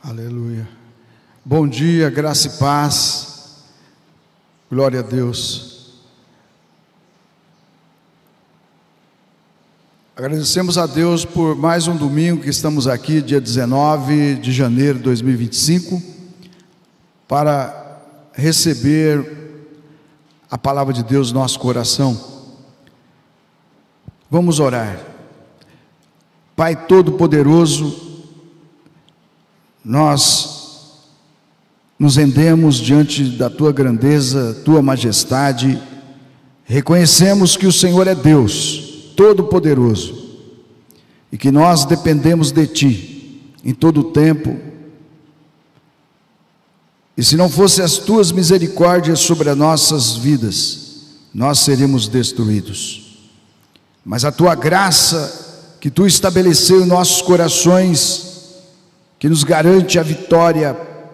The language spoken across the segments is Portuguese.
Aleluia. Bom dia, graça e paz. Glória a Deus. Agradecemos a Deus por mais um domingo que estamos aqui, dia 19 de janeiro de 2025, para receber a palavra de Deus no nosso coração. Vamos orar. Pai Todo-Poderoso, nós nos rendemos diante da Tua grandeza, Tua majestade, reconhecemos que o Senhor é Deus Todo-Poderoso e que nós dependemos de Ti em todo o tempo, e se não fossem as Tuas misericórdias sobre as nossas vidas, nós seríamos destruídos, mas a Tua graça que Tu estabeleceu em nossos corações, que nos garante a vitória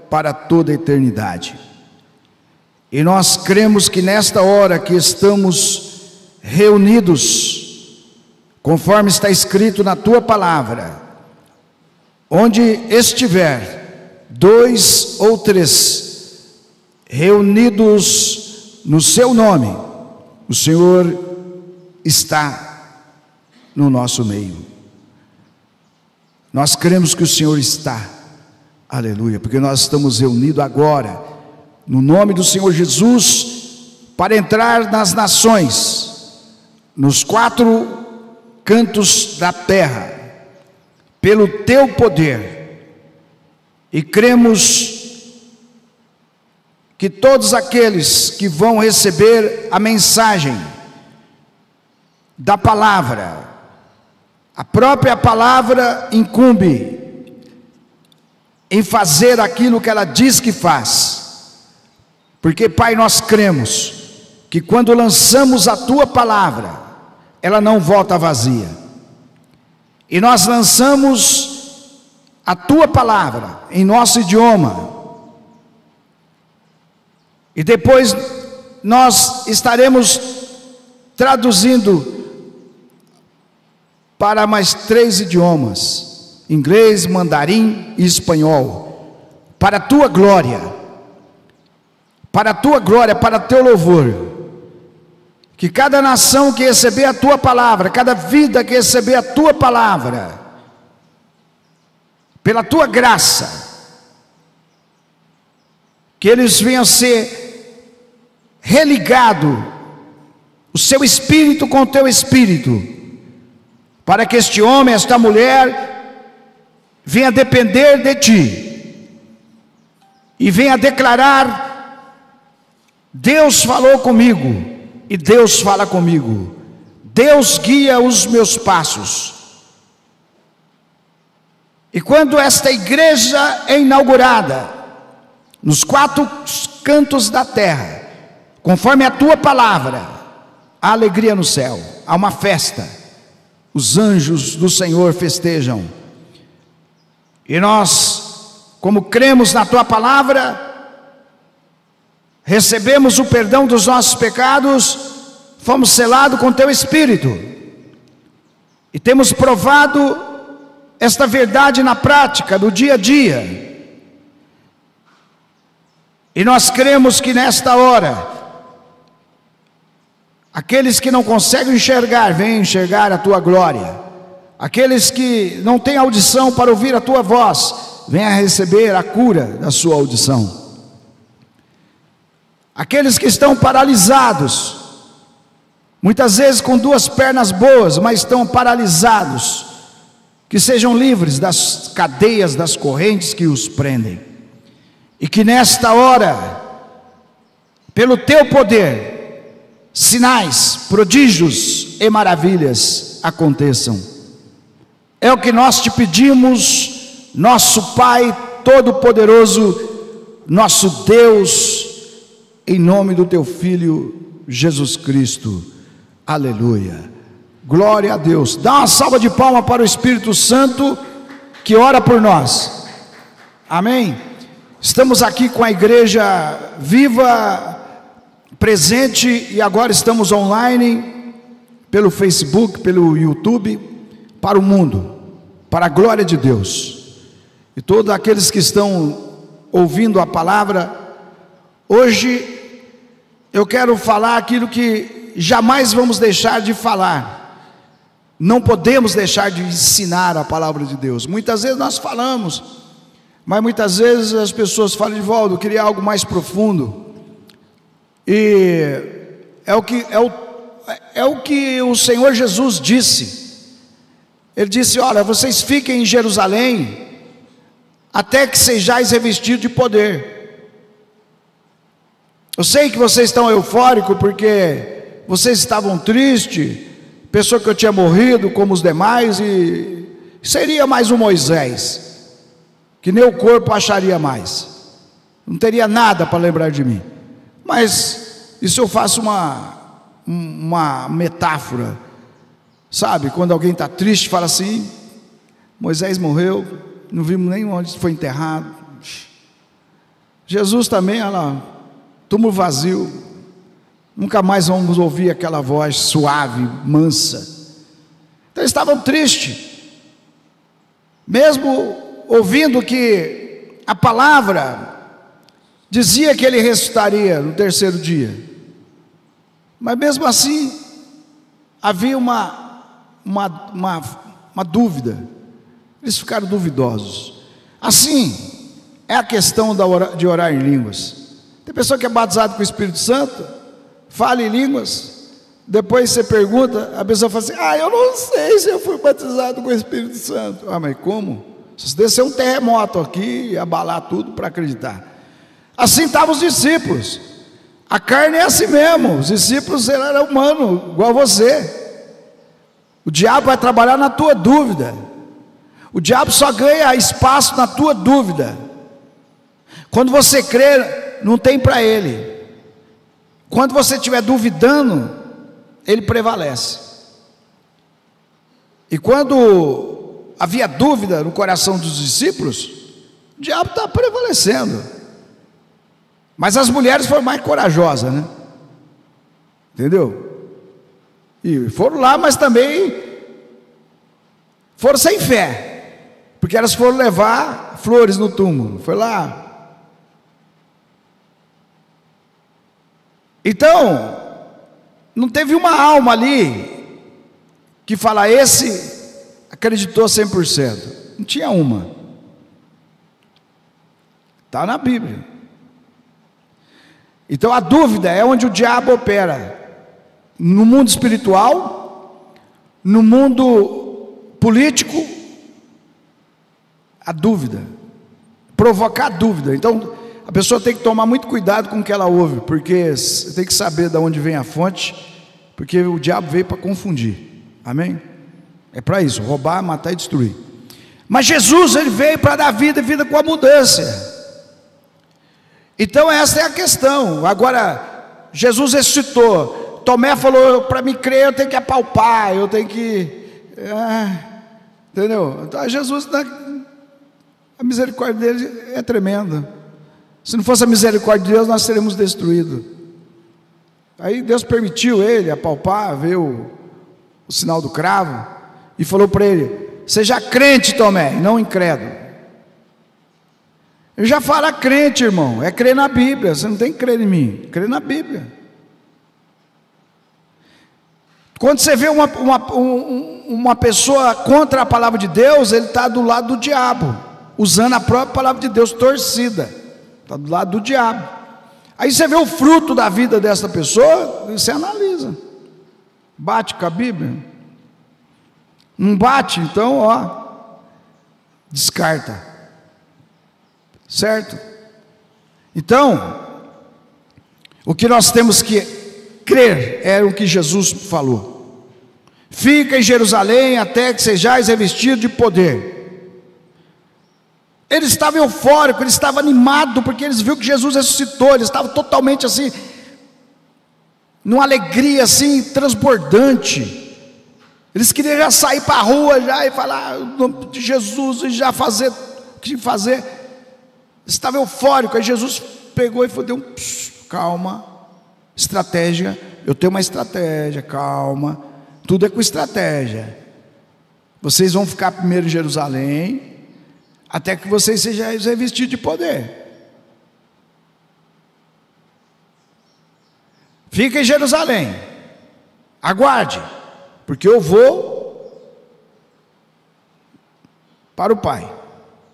para toda a eternidade. E nós cremos que nesta hora que estamos reunidos, conforme está escrito na Tua palavra, onde estiver 2 ou 3 reunidos no Seu nome, o Senhor está no nosso meio. Nós cremos que o Senhor está, aleluia, porque nós estamos reunidos agora, no nome do Senhor Jesus, para entrar nas nações, nos 4 cantos da terra, pelo Teu poder, e cremos que todos aqueles que vão receber a mensagem da palavra, a própria palavra incumbe em fazer aquilo que ela diz que faz, porque, Pai, nós cremos que quando lançamos a Tua palavra, ela não volta vazia, e nós lançamos a Tua palavra em nosso idioma, e depois nós estaremos traduzindo para mais 3 idiomas, inglês, mandarim e espanhol, para a Tua glória, para Teu louvor, que cada nação que receber a Tua palavra, cada vida que receber a Tua palavra, pela Tua graça, que eles venham ser religado, o seu espírito com o Teu espírito, para que este homem, esta mulher, venha depender de Ti, e venha declarar: Deus falou comigo, e Deus fala comigo, Deus guia os meus passos. E quando esta igreja é inaugurada, nos 4 cantos da terra, conforme a Tua palavra, há alegria no céu, há uma festa, os anjos do Senhor festejam, e nós, como cremos na Tua palavra, recebemos o perdão dos nossos pecados, fomos selados com Teu Espírito, e temos provado esta verdade na prática, do dia a dia, e nós cremos que nesta hora, aqueles que não conseguem enxergar, venham enxergar a Tua glória. Aqueles que não têm audição para ouvir a Tua voz, venham receber a cura da sua audição. Aqueles que estão paralisados, muitas vezes com 2 pernas boas, mas estão paralisados, que sejam livres das cadeias, das correntes que os prendem. E que nesta hora, pelo Teu poder, sinais, prodígios e maravilhas aconteçam. É o que nós Te pedimos, nosso Pai Todo-Poderoso, nosso Deus, em nome do Teu Filho Jesus Cristo. Aleluia. Glória a Deus. Dá uma salva de palmas para o Espírito Santo, que ora por nós. Amém. Estamos aqui com a igreja viva, presente, e agora estamos online, pelo Facebook, pelo YouTube, para o mundo, para a glória de Deus. e todos aqueles que estão ouvindo a palavra, hoje eu quero falar aquilo que jamais vamos deixar de falar. Não podemos deixar de ensinar a palavra de Deus. Muitas vezes nós falamos, mas muitas vezes as pessoas falam: Edivaldo, eu queria algo mais profundo. E é o que o Senhor Jesus disse. Ele disse: olha, vocês fiquem em Jerusalém até que sejais revestidos de poder. Eu sei que vocês estão eufóricos porque vocês estavam tristes, pensou que eu tinha morrido como os demais, e seria mais um Moisés, que nem o corpo acharia mais, não teria nada para lembrar de mim. Mas isso eu faço uma metáfora, sabe? Quando alguém está triste, fala assim: Moisés morreu, não vimos nem onde foi enterrado. Jesus também, olha lá, túmulo vazio, nunca mais vamos ouvir aquela voz suave, mansa. Então eles estavam tristes, mesmo ouvindo que a palavra dizia que ele ressuscitaria no terceiro dia, mas mesmo assim havia uma dúvida. Eles ficaram duvidosos. Assim é a questão de orar em línguas. Tem pessoa que é batizada com o Espírito Santo, fala em línguas, depois você pergunta, a pessoa fala assim: eu não sei se eu fui batizado com o Espírito Santo. Mas como? Se descer um terremoto aqui e abalar tudo para acreditar. Assim estavam os discípulos. A carne é assim mesmo. Os discípulos eram humanos, igual a você. O diabo vai trabalhar na tua dúvida. O diabo só ganha espaço na tua dúvida. Quando você crê, não tem para ele. Quando você estiver duvidando, ele prevalece. E quando havia dúvida no coração dos discípulos, o diabo está prevalecendo. Mas as mulheres foram mais corajosas, né? Entendeu? E foram lá, mas também foram sem fé, porque elas foram levar flores no túmulo. Foi lá. Então, não teve uma alma ali que fala: esse acreditou 100%. Não tinha uma. Está na Bíblia. Então a dúvida é onde o diabo opera. No mundo espiritual, no mundo político, a dúvida, provocar dúvida. Então a pessoa tem que tomar muito cuidado com o que ela ouve, porque tem que saber de onde vem a fonte, porque o diabo veio para confundir. Amém? É para isso, roubar, matar e destruir. Mas Jesus, ele veio para dar vida e vida com abundância. Então essa é a questão. Agora, Jesus ressuscitou. Tomé falou: para me crer eu tenho que apalpar, eu tenho que... entendeu? Então Jesus, a misericórdia dele é tremenda. Se não fosse a misericórdia de Deus, nós seríamos destruídos. Aí Deus permitiu ele apalpar, ver o sinal do cravo, e falou para ele: seja crente, Tomé, e não incrédulo. Ele já fala crente, irmão, é crer na Bíblia. Você não tem que crer em mim, crer na Bíblia. Quando você vê uma pessoa contra a palavra de Deus, ele está do lado do diabo, usando a própria palavra de Deus torcida. Está do lado do diabo. Aí você vê o fruto da vida dessa pessoa, e você analisa. Bate com a Bíblia? Não bate? Então, descarta. Certo? Então, o que nós temos que crer é o que Jesus falou: fica em Jerusalém até que sejais revestidos de poder. Eles estavam eufóricos, eles estavam animados, porque eles viram que Jesus ressuscitou. Eles estavam totalmente assim, numa alegria assim, transbordante. Eles queriam já sair para a rua já e falar o nome de Jesus e já fazer o que fazer. Estava eufórico. Aí Jesus pegou e falou: deu calma, estratégia. Eu tenho uma estratégia, calma. Tudo é com estratégia. Vocês vão ficar primeiro em Jerusalém, até que vocês sejam revestidos de poder. Fica em Jerusalém, aguarde, porque eu vou para o Pai,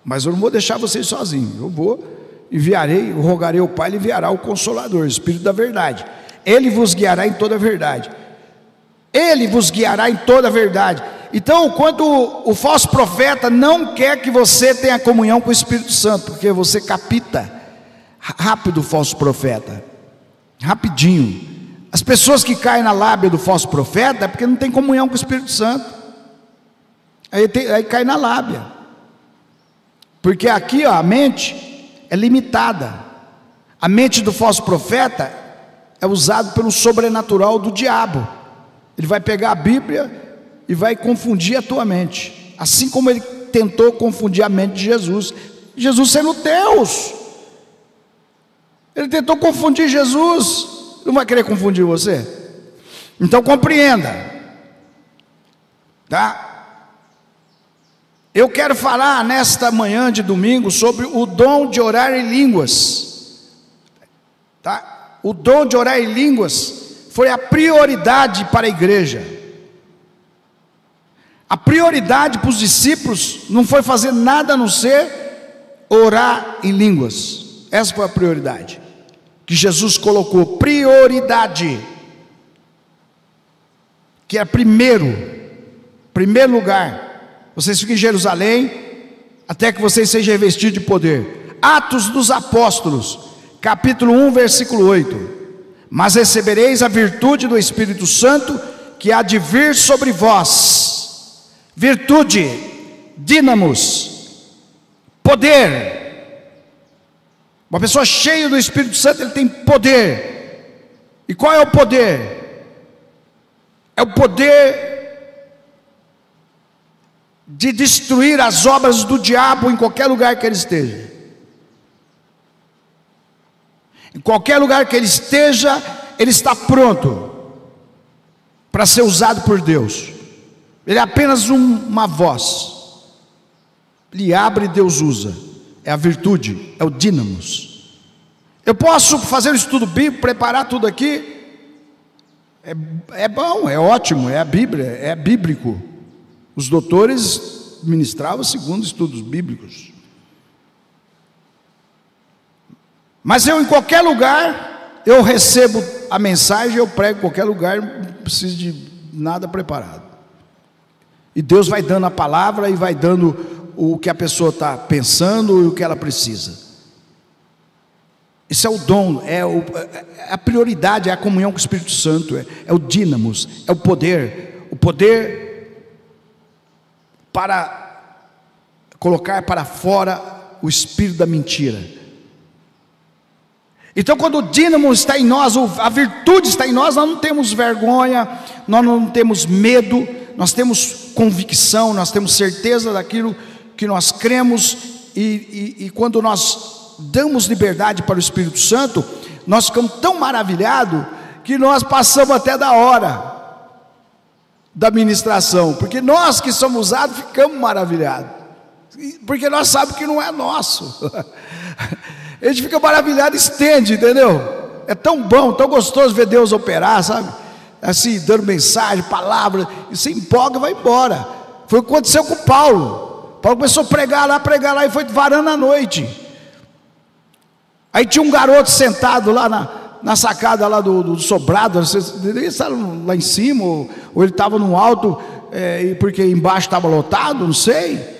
mas eu não vou deixar vocês sozinhos. Eu vou, enviarei, eu rogarei ao Pai, ele enviará o Consolador, o Espírito da verdade. Ele vos guiará em toda a verdade. Ele vos guiará em toda a verdade. Então, quando o falso profeta não quer que você tenha comunhão com o Espírito Santo, porque você capta rápido o falso profeta, rapidinho. As pessoas que caem na lábia do falso profeta é porque não tem comunhão com o Espírito Santo. Aí cai na lábia. Porque aqui, ó, a mente é limitada. A mente do falso profeta é usada pelo sobrenatural do diabo. Ele vai pegar a Bíblia e vai confundir a tua mente, assim como ele tentou confundir a mente de Jesus. Jesus sendo Deus, ele tentou confundir Jesus. Não vai querer confundir você? Então compreenda, tá? Eu quero falar nesta manhã de domingo sobre o dom de orar em línguas, tá? O dom de orar em línguas foi a prioridade para a igreja. A prioridade para os discípulos não foi fazer nada a não ser orar em línguas. Essa foi a prioridade que Jesus colocou, prioridade, que é primeiro lugar. Vocês ficam em Jerusalém até que vocês sejam revestidos de poder. Atos dos Apóstolos, capítulo 1, versículo 8. Mas recebereis a virtude do Espírito Santo, que há de vir sobre vós. Virtude, dínamos, poder. Uma pessoa cheia do Espírito Santo, ele tem poder. E qual é o poder? É o poder de destruir as obras do diabo em qualquer lugar que ele esteja. Em qualquer lugar que ele esteja, ele está pronto para ser usado por Deus. Ele é apenas uma voz. Ele abre e Deus usa. É a virtude, é o dínamos. Eu posso fazer um estudo bíblico, preparar tudo aqui. É bom, é ótimo, é a Bíblia, é bíblico. Os doutores ministravam segundo estudos bíblicos. Mas eu, em qualquer lugar, eu recebo a mensagem, eu prego em qualquer lugar, não preciso de nada preparado. E Deus vai dando a palavra e vai dando o que a pessoa está pensando e o que ela precisa. Isso é o dom, é a prioridade, é a comunhão com o Espírito Santo, é o dínamos, é o poder para colocar para fora o espírito da mentira. Então, quando o dínamo está em nós, a virtude está em nós, nós não temos vergonha, nós não temos medo, nós temos convicção, nós temos certeza daquilo que nós cremos, e quando nós damos liberdade para o Espírito Santo, nós ficamos tão maravilhados, que nós passamos até da hora da ministração, porque nós que somos usados, ficamos maravilhados, porque nós sabemos que não é nosso. A gente fica maravilhado, estende, entendeu? É tão bom, tão gostoso ver Deus operar, sabe? Assim, dando mensagem, palavra, e se empolga e vai embora. Foi o que aconteceu com Paulo. Paulo começou a pregar lá, e foi varando à noite. Aí tinha um garoto sentado lá na sacada lá do sobrado, ele estava lá em cima, ou ele estava no alto, porque embaixo estava lotado, não sei.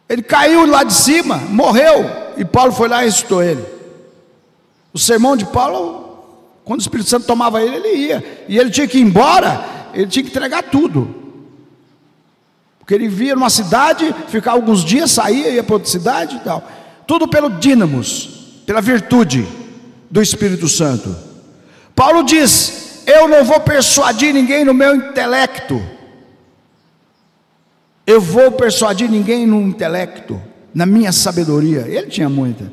Ele caiu lá de cima, morreu. E Paulo foi lá e ressuscitou ele. O sermão de Paulo, quando o Espírito Santo tomava ele, ele ia. E ele tinha que ir embora, ele tinha que entregar tudo. Porque ele via numa cidade, ficava alguns dias, saía, ia para outra cidade e tal. Tudo pelo dínamos, pela virtude do Espírito Santo. Paulo diz: eu não vou persuadir ninguém no meu intelecto. Eu vou persuadir ninguém no intelecto, na minha sabedoria. Ele tinha muita.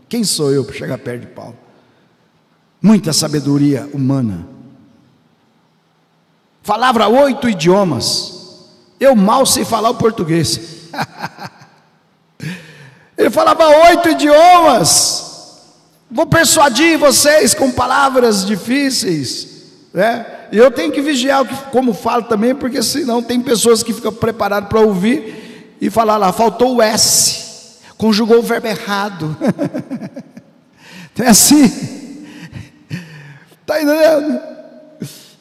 Quem sou eu para chegar perto de Paulo? Muita sabedoria humana. Falava 8 idiomas. Eu mal sei falar o português. Ele falava 8 idiomas. Vou persuadir vocês com palavras difíceis, né? E eu tenho que vigiar como falo também, porque senão tem pessoas que ficam preparadas para ouvir e falar lá, faltou o S, conjugou o verbo errado. É assim, está entendendo?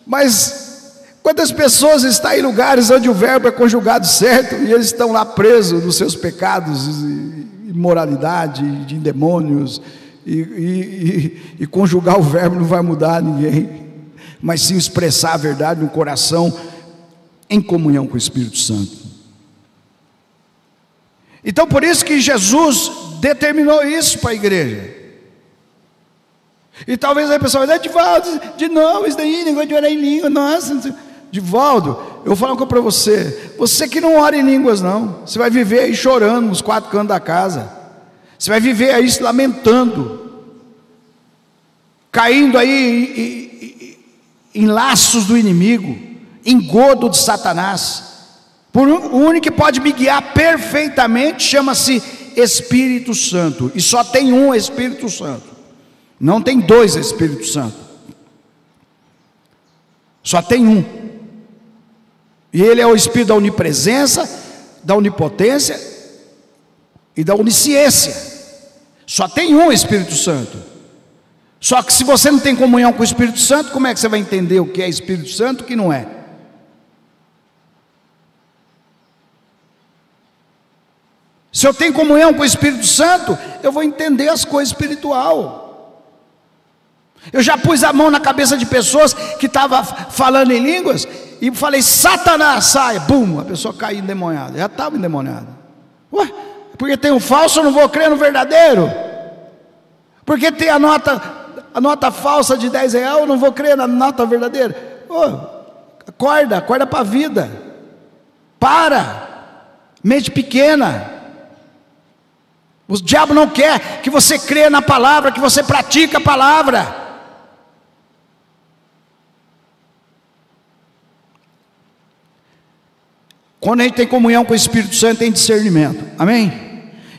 Mas quantas pessoas estão em lugares onde o verbo é conjugado certo e eles estão lá presos nos seus pecados, imoralidade, de demônios, e conjugar o verbo não vai mudar ninguém, mas sim expressar a verdade no coração, em comunhão com o Espírito Santo. Então por isso que Jesus determinou isso para a igreja. E talvez a pessoa vai dizer, Divaldo, de novo isso daí, negócio de orar em língua, nossa. Divaldo, eu vou falar uma coisa para você, você que não ora em línguas não, você vai viver aí chorando nos 4 cantos da casa, você vai viver aí se lamentando, caindo aí em laços do inimigo, engodo de Satanás. O único que pode me guiar perfeitamente chama-se Espírito Santo, e só tem um Espírito Santo, não tem 2 Espíritos Santos, só tem um, e ele é o Espírito da onipresença, da onipotência e da onisciência. Só tem um Espírito Santo. Só que se você não tem comunhão com o Espírito Santo, como é que você vai entender o que é Espírito Santo e o que não é? Se eu tenho comunhão com o Espírito Santo, eu vou entender as coisas espiritual. Eu já pus a mão na cabeça de pessoas que estavam falando em línguas e falei, Satanás, saia, bum, a pessoa caiu endemoniada, já estava endemoniada. Ué, porque tem o falso, eu não vou crer no verdadeiro? Porque tem a nota falsa de R$10, eu não vou crer na nota verdadeira? Acorda para a vida, mente pequena. O diabo não quer que você creia na palavra, que você pratique a palavra. Quando a gente tem comunhão com o Espírito Santo, tem discernimento, amém?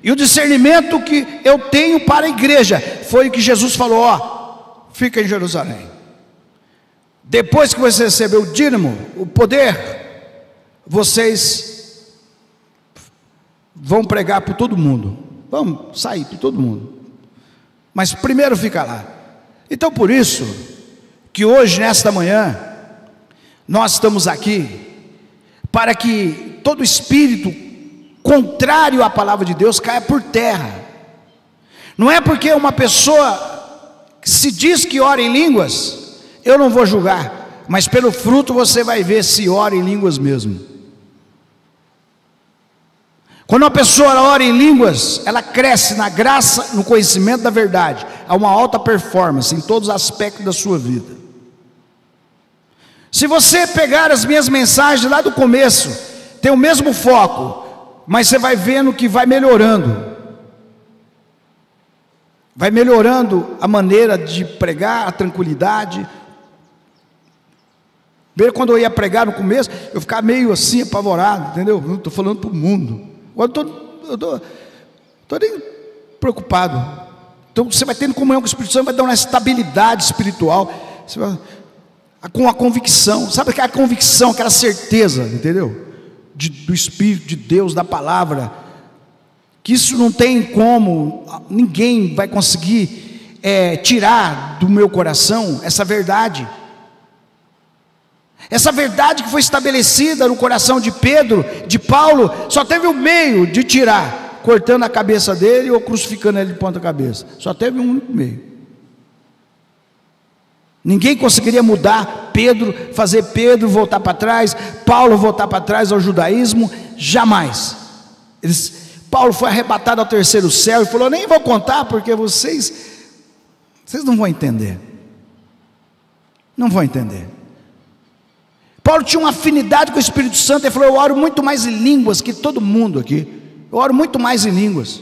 E o discernimento que eu tenho para a igreja, foi o que Jesus falou, fica em Jerusalém, depois que você recebeu o dízimo, o poder, vocês vão pregar para todo mundo, vamos sair para todo mundo, mas primeiro fica lá. Então por isso, que hoje nesta manhã, nós estamos aqui, para que todo espírito contrário à palavra de Deus caia por terra. Não é porque uma pessoa se diz que ora em línguas, eu não vou julgar, mas pelo fruto você vai ver se ora em línguas mesmo. Quando uma pessoa ora em línguas, ela cresce na graça, no conhecimento da verdade, há uma alta performance em todos os aspectos da sua vida. Se você pegar as minhas mensagens lá do começo, tem o mesmo foco, mas você vai vendo que vai melhorando a maneira de pregar, a tranquilidade. Quando eu ia pregar no começo, eu ficava meio assim, apavorado, entendeu? Eu estou falando para o mundo, agora eu estou nem preocupado. Então você vai tendo comunhão com o Espírito Santo, vai dar uma estabilidade espiritual, você vai, com a convicção, sabe aquela convicção, aquela certeza, entendeu? Do Espírito de Deus, da palavra, que isso não tem como, ninguém vai conseguir tirar do meu coração essa verdade que foi estabelecida no coração de Pedro, de Paulo, só teve um meio de tirar, cortando a cabeça dele ou crucificando ele de ponta cabeça, só teve um único meio. Ninguém conseguiria mudar Pedro, fazer Pedro voltar para trás, Paulo voltar para trás ao judaísmo, jamais. Paulo foi arrebatado ao 3º céu e falou, nem vou contar porque vocês não vão entender, não vão entender. Paulo tinha uma afinidade com o Espírito Santo, ele falou, eu oro muito mais em línguas que todo mundo aqui, eu oro muito mais em línguas,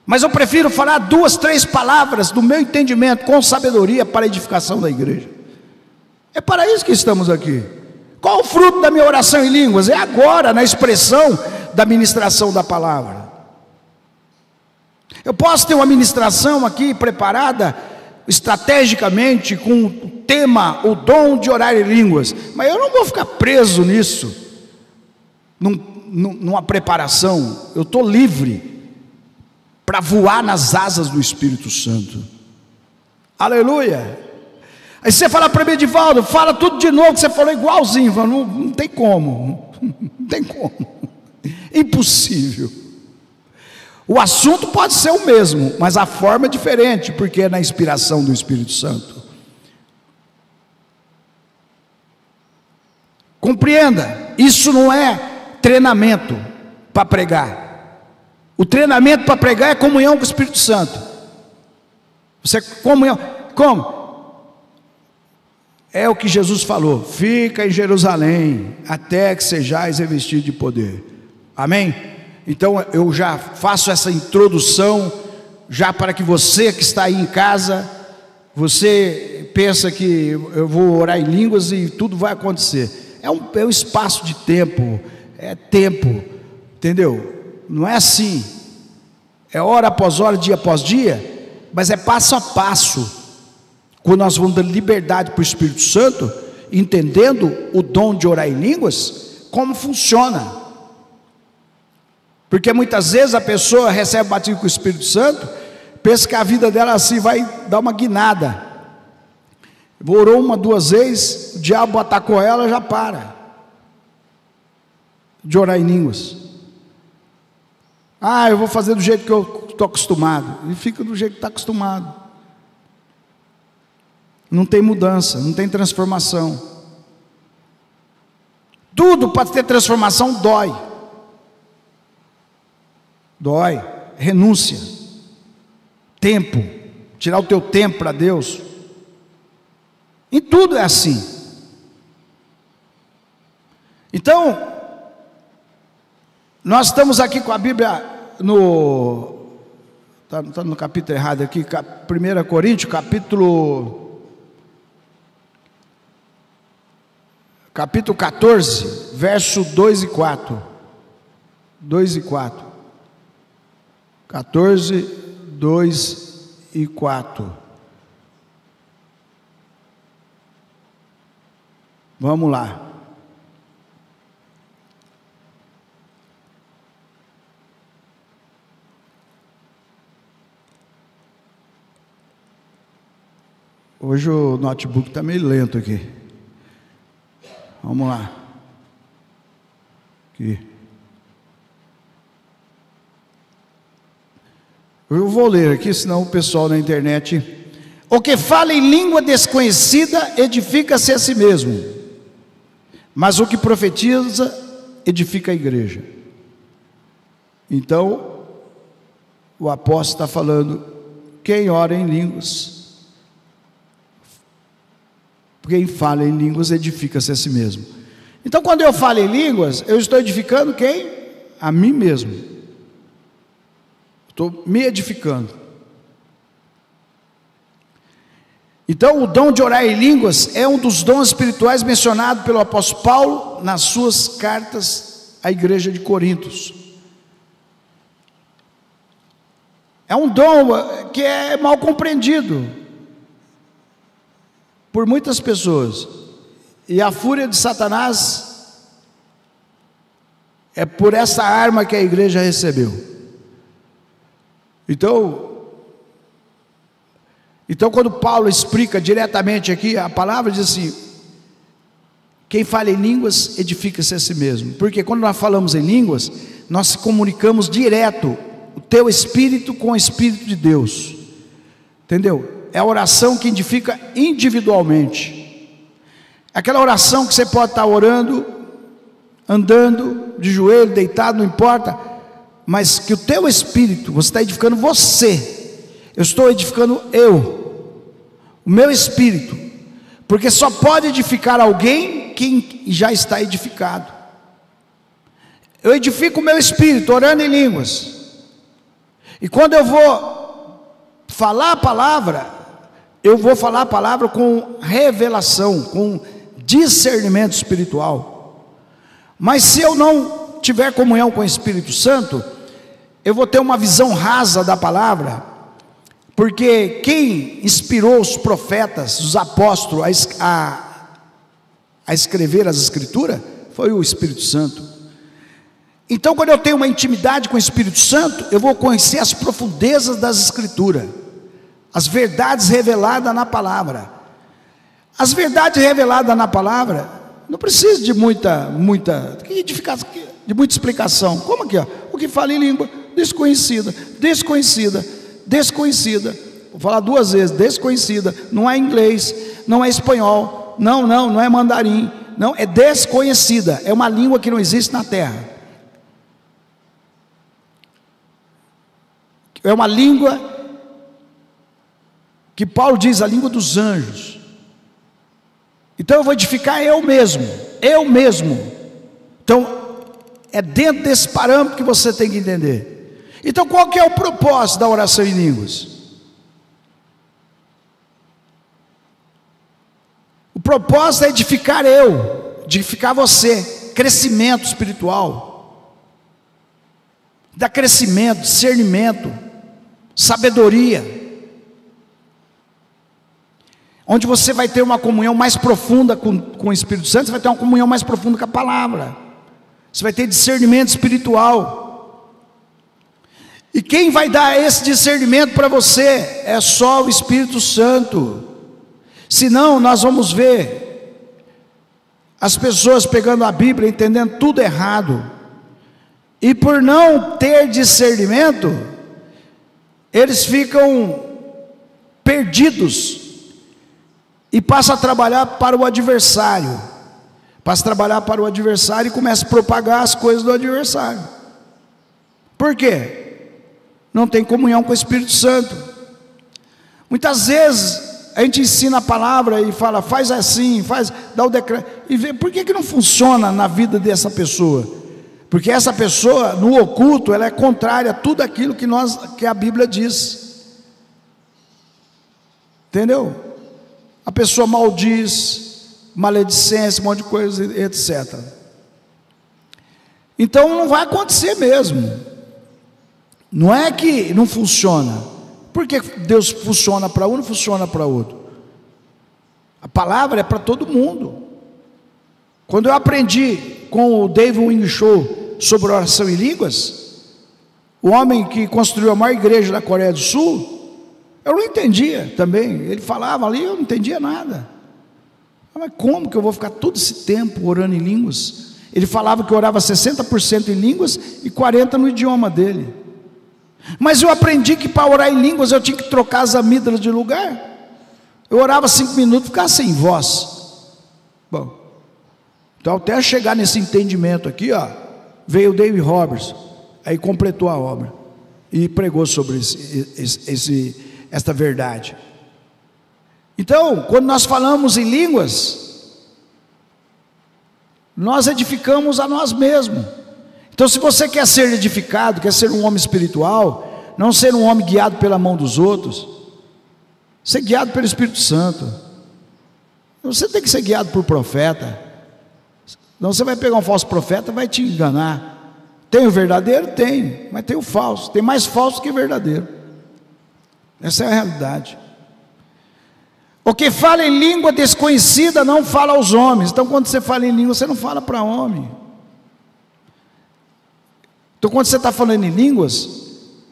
mas eu prefiro falar 2, 3 palavras do meu entendimento, com sabedoria, para a edificação da igreja. É para isso que estamos aqui. Qual o fruto da minha oração em línguas? É agora, na expressão da ministração da palavra. Eu posso ter uma ministração aqui preparada estrategicamente com o tema, o dom de orar em línguas, mas eu não vou ficar preso nisso, numa preparação. Eu estou livre para voar nas asas do Espírito Santo. Aleluia. Aí você fala para mim, Edivaldo, fala tudo de novo que você falou igualzinho. Não tem como, não tem como, impossível. O assunto pode ser o mesmo, mas a forma é diferente, porque é na inspiração do Espírito Santo. Compreenda, isso não é treinamento para pregar. O treinamento para pregar é comunhão com o Espírito Santo. Você comunhão, como? É o que Jesus falou: fica em Jerusalém até que sejais revestidos de poder. Amém? Então eu já faço essa introdução, já para que você que está aí em casa, você pensa que eu vou orar em línguas e tudo vai acontecer. É um espaço de tempo, é tempo, entendeu? Não é assim, é hora após hora, dia após dia, mas é passo a passo. Quando nós vamos dar liberdade para o Espírito Santo, entendendo o dom de orar em línguas, como funciona. Porque muitas vezes a pessoa recebe o batismo com o Espírito Santo, pensa que a vida dela assim vai dar uma guinada. Orou uma, duas vezes, o diabo atacou ela, já para de orar em línguas. Eu vou fazer do jeito que eu estou acostumado. E fica do jeito que está acostumado. Não tem mudança, não tem transformação. Tudo para ter transformação dói. Dói, renúncia, tempo, tirar o teu tempo para Deus. Em tudo é assim. Então, nós estamos aqui com a Bíblia está no capítulo errado aqui, 1 Coríntios, capítulo 14, verso 2 e 4. 2 e 4. 14, 2 e 4. Vamos lá. Hoje o notebook está meio lento aqui. Vamos lá. Aqui. Eu vou ler aqui, senão o pessoal na internet. O que fala em língua desconhecida edifica-se a si mesmo, mas o que profetiza edifica a igreja. Então, o apóstolo está falando: quem ora em línguas, quem fala em línguas edifica-se a si mesmo. Então, quando eu falo em línguas, eu estou edificando quem? A mim mesmo. Estou me edificando. Então, o dom de orar em línguas é um dos dons espirituais mencionado pelo apóstolo Paulo nas suas cartas à igreja de Corintos. É um dom que é mal compreendido por muitas pessoas, e a fúria de Satanás é por essa arma que a igreja recebeu. Então quando Paulo explica diretamente aqui, a palavra diz assim: quem fala em línguas edifica-se a si mesmo. Porque quando nós falamos em línguas, nós comunicamos direto o teu espírito com o Espírito de Deus, entendeu? É a oração que edifica individualmente. Aquela oração que você pode estar orando, andando, de joelho, deitado, não importa, mas que o teu espírito, você está edificando você. Eu estou edificando o meu espírito, porque só pode edificar alguém quem já está edificado. Eu edifico o meu espírito orando em línguas, e quando eu vou falar a palavra, eu vou falar a palavra com revelação, com discernimento espiritual. Mas se eu não tiver comunhão com o Espírito Santo, eu vou ter uma visão rasa da palavra, porque quem inspirou os profetas, os apóstolos a escrever as escrituras foi o Espírito Santo. Então, quando eu tenho uma intimidade com o Espírito Santo, eu vou conhecer as profundezas das escrituras, as verdades reveladas na palavra. As verdades reveladas na palavra não precisa de muita explicação. Como aqui, ó, o que fala em língua desconhecida, vou falar duas vezes, desconhecida, não é inglês, não é espanhol, não é mandarim, não, é desconhecida, é uma língua que não existe na terra, é uma língua que Paulo diz, a língua dos anjos. Então eu vou edificar eu mesmo, então é dentro desse parâmetro que você tem que entender. Então qual que é o propósito da oração em línguas? O propósito é edificar edificar você, crescimento espiritual, dar crescimento, discernimento, sabedoria, onde você vai ter uma comunhão mais profunda com o Espírito Santo, você vai ter uma comunhão mais profunda com a palavra, você vai ter discernimento espiritual, e quem vai dar esse discernimento para você é só o Espírito Santo. Senão nós vamos ver as pessoas pegando a Bíblia, entendendo tudo errado, e por não ter discernimento, eles ficam perdidos, e passam a trabalhar para o adversário, e começam a propagar as coisas do adversário. Por quê? Não tem comunhão com o Espírito Santo. Muitas vezes a gente ensina a palavra e fala, faz assim, dá o decreto, e vê, por que não funciona na vida dessa pessoa? Porque essa pessoa, no oculto, ela é contrária a tudo aquilo que a Bíblia diz, entendeu? A pessoa maldiz, maledicência, um monte de coisa, etc. Então não vai acontecer mesmo. Não é que não funciona. Por que Deus funciona para um e não funciona para outro? A palavra é para todo mundo. Quando eu aprendi com o David Wing-Cho sobre oração em línguas, o homem que construiu a maior igreja da Coreia do Sul, eu não entendia também. Ele falava ali, eu não entendia nada. Mas como que eu vou ficar todo esse tempo orando em línguas? Ele falava que orava 60% em línguas e 40% no idioma dele. Mas eu aprendi que para orar em línguas eu tinha que trocar as amígdalas de lugar. Eu orava 5 minutos e ficava sem voz. Bom, então até chegar nesse entendimento aqui, ó, veio o David Roberts, aí completou a obra e pregou sobre esta verdade. Então, quando nós falamos em línguas, nós edificamos a nós mesmos. Então, se você quer ser edificado, quer ser um homem espiritual, não ser um homem guiado pela mão dos outros, ser guiado pelo Espírito Santo. Você tem que ser guiado por profeta. Não, você vai pegar um falso profeta, vai te enganar. Tem o verdadeiro? Tem, mas tem o falso. Tem mais falso que verdadeiro. Essa é a realidade. O que fala em língua desconhecida não fala aos homens. Então, quando você fala em língua, você não fala para homem. Então, quando você está falando em línguas,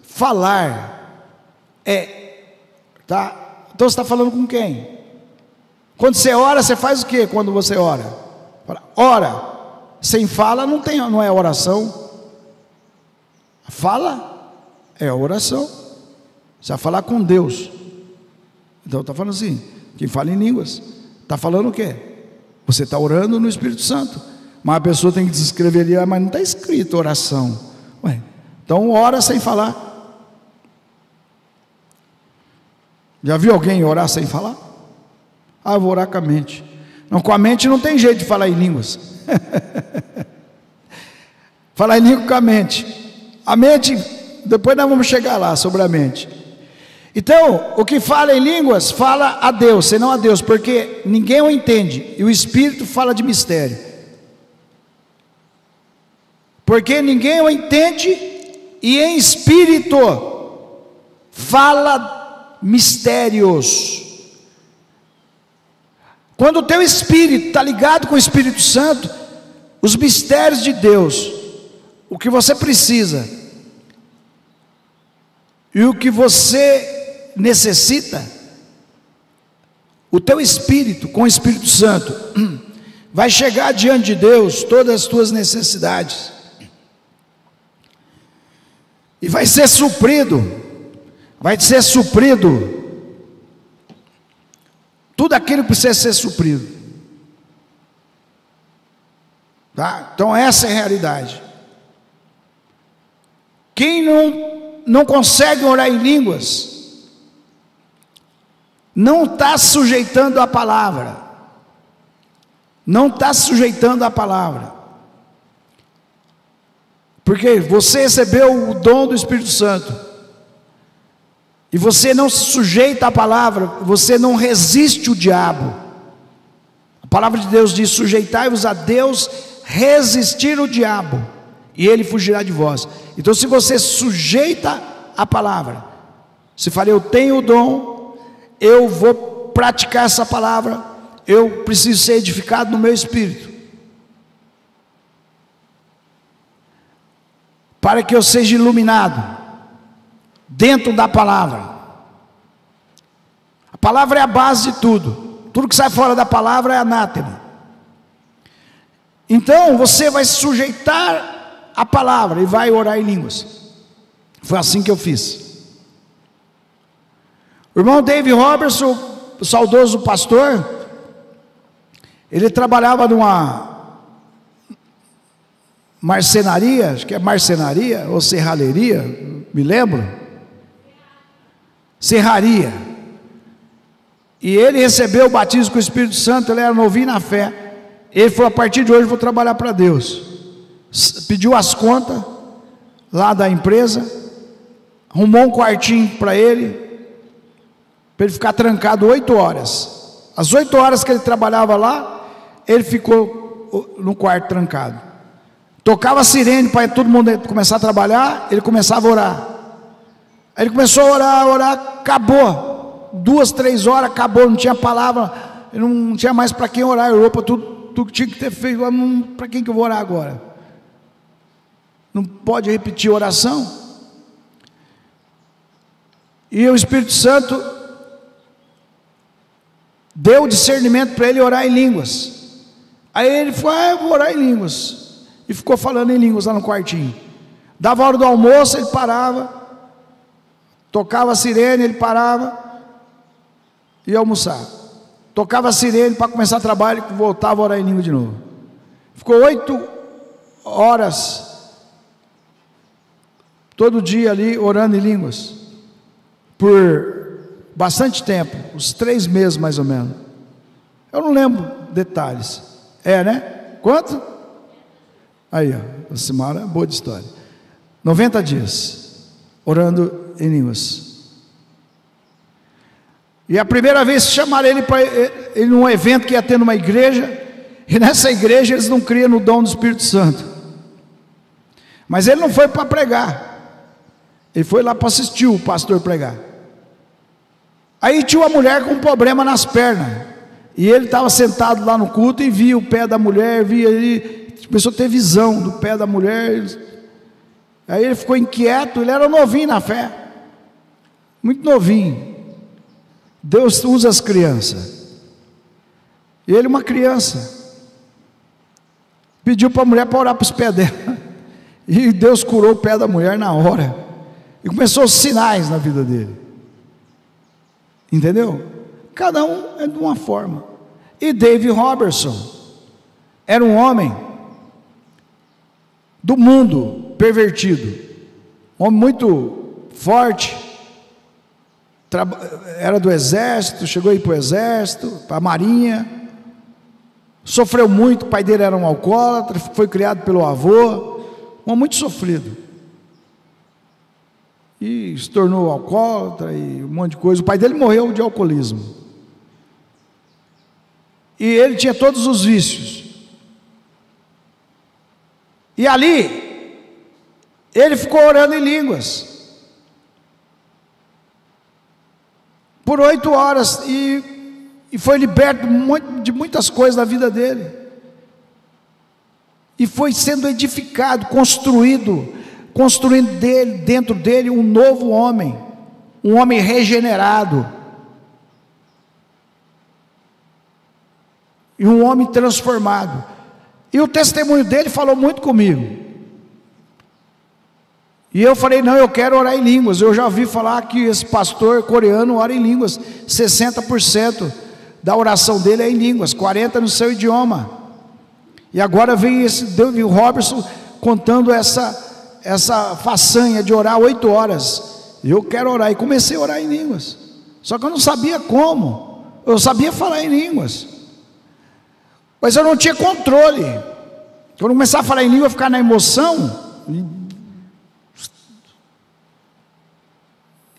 falar tá? Então você está falando com quem? Quando você ora, você faz o que quando você ora? Ora. Sem fala não é oração. Fala é oração. Você vai falar com Deus. Então está falando assim, quem fala em línguas está falando o quê? Você está orando no Espírito Santo. Mas a pessoa tem que descrever ali, mas não está escrito oração. Ué, então ora sem falar. Já viu alguém orar sem falar? Ah, eu vou orar com a mente. Não, com a mente não tem jeito de falar em línguas. Falar em língua com a mente. A mente, depois nós vamos chegar lá sobre a mente. Então, o que fala em línguas, fala a Deus, senão a Deus, porque ninguém o entende, e o Espírito fala de mistério. Porque ninguém o entende, e em espírito fala mistérios. Quando o teu espírito está ligado com o Espírito Santo, os mistérios de Deus, o que você precisa e o que você necessita, o teu espírito com o Espírito Santo vai chegar diante de Deus todas as tuas necessidades e vai ser suprido tudo aquilo que precisa ser suprido, tá? Então essa é a realidade. Quem não consegue orar em línguas, não está sujeitando a palavra, porque você recebeu o dom do Espírito Santo, e você não se sujeita à palavra, você não resiste o diabo. A palavra de Deus diz: sujeitai-vos a Deus, resistir o diabo, e ele fugirá de vós. Então, se você sujeita a palavra, se fala, eu tenho o dom, eu vou praticar essa palavra, eu preciso ser edificado no meu espírito, para que eu seja iluminado dentro da palavra. A palavra é a base de tudo. Tudo que sai fora da palavra é anátema. Então você vai se sujeitar à palavra e vai orar em línguas. Foi assim que eu fiz. O irmão David Robertson, o saudoso pastor, ele trabalhava numa marcenaria, acho que é marcenaria ou serralheria, me lembro, serraria, e ele recebeu o batismo com o Espírito Santo. Ele era novinho na fé. Ele falou: a partir de hoje eu vou trabalhar para Deus. Pediu as contas lá da empresa, arrumou um quartinho para ele ficar trancado 8 horas. As 8 horas que ele trabalhava lá, ele ficou no quarto trancado. Tocava a sirene para todo mundo começar a trabalhar, ele começava a orar. Aí ele começou a orar, acabou, 2, 3 horas, acabou, não tinha palavra, não tinha mais para quem orar. Ele orou para tudo que tinha que ter feito. Para quem que eu vou orar agora? Não pode repetir a oração. E o Espírito Santo deu discernimento para ele orar em línguas. Aí ele falou: eu vou orar em línguas, e ficou falando em línguas lá no quartinho. Dava a hora do almoço, ele parava, tocava a sirene, ele parava, ia almoçar. Tocava a sirene para começar o trabalho, ele voltava a orar em língua de novo. Ficou 8 horas todo dia ali orando em línguas, por bastante tempo, uns 3 meses mais ou menos. Eu não lembro detalhes. Né? Quanto? Aí, ó, a Simara é boa de história. 90 dias orando em línguas. E a primeira vez chamaram ele para ele num evento que ia ter numa igreja, e nessa igreja eles não criam no dom do Espírito Santo. Mas ele não foi para pregar, ele foi lá para assistir o pastor pregar. Aí tinha uma mulher com um problema nas pernas, e ele estava sentado lá no culto e via o pé da mulher, começou a ter visão do pé da mulher. Aí ele ficou inquieto, ele era novinho na fé, muito novinho. Deus usa as crianças. E ele, uma criança, pediu para a mulher para orar para os pés dela, e Deus curou o pé da mulher na hora, e começou os sinais na vida dele. Entendeu? Cada um é de uma forma. E David Robertson era um homem do mundo pervertido, um homem muito forte, era do exército, chegou a ir para o exército, para a marinha, sofreu muito. O pai dele era um alcoólatra, foi criado pelo avô, um homem muito sofrido, e se tornou alcoólatra e um monte de coisa. O pai dele morreu de alcoolismo, e ele tinha todos os vícios. E ali Ele ficou orando em línguas por 8 horas e foi liberto de muitas coisas da vida dele, e foi sendo edificado, construindo dentro dele um novo homem, um homem regenerado, e um homem transformado. E o testemunho dele falou muito comigo, e eu falei: não, eu quero orar em línguas. Eu já ouvi falar que esse pastor coreano ora em línguas, 60% da oração dele é em línguas, 40% no seu idioma. E agora vem o Robertson contando essa façanha de orar 8 horas. Eu quero orar, e comecei a orar em línguas, só que eu não sabia como. Eu sabia falar em línguas, mas eu não tinha controle. Quando eu começava a falar em língua, eu ficava na emoção,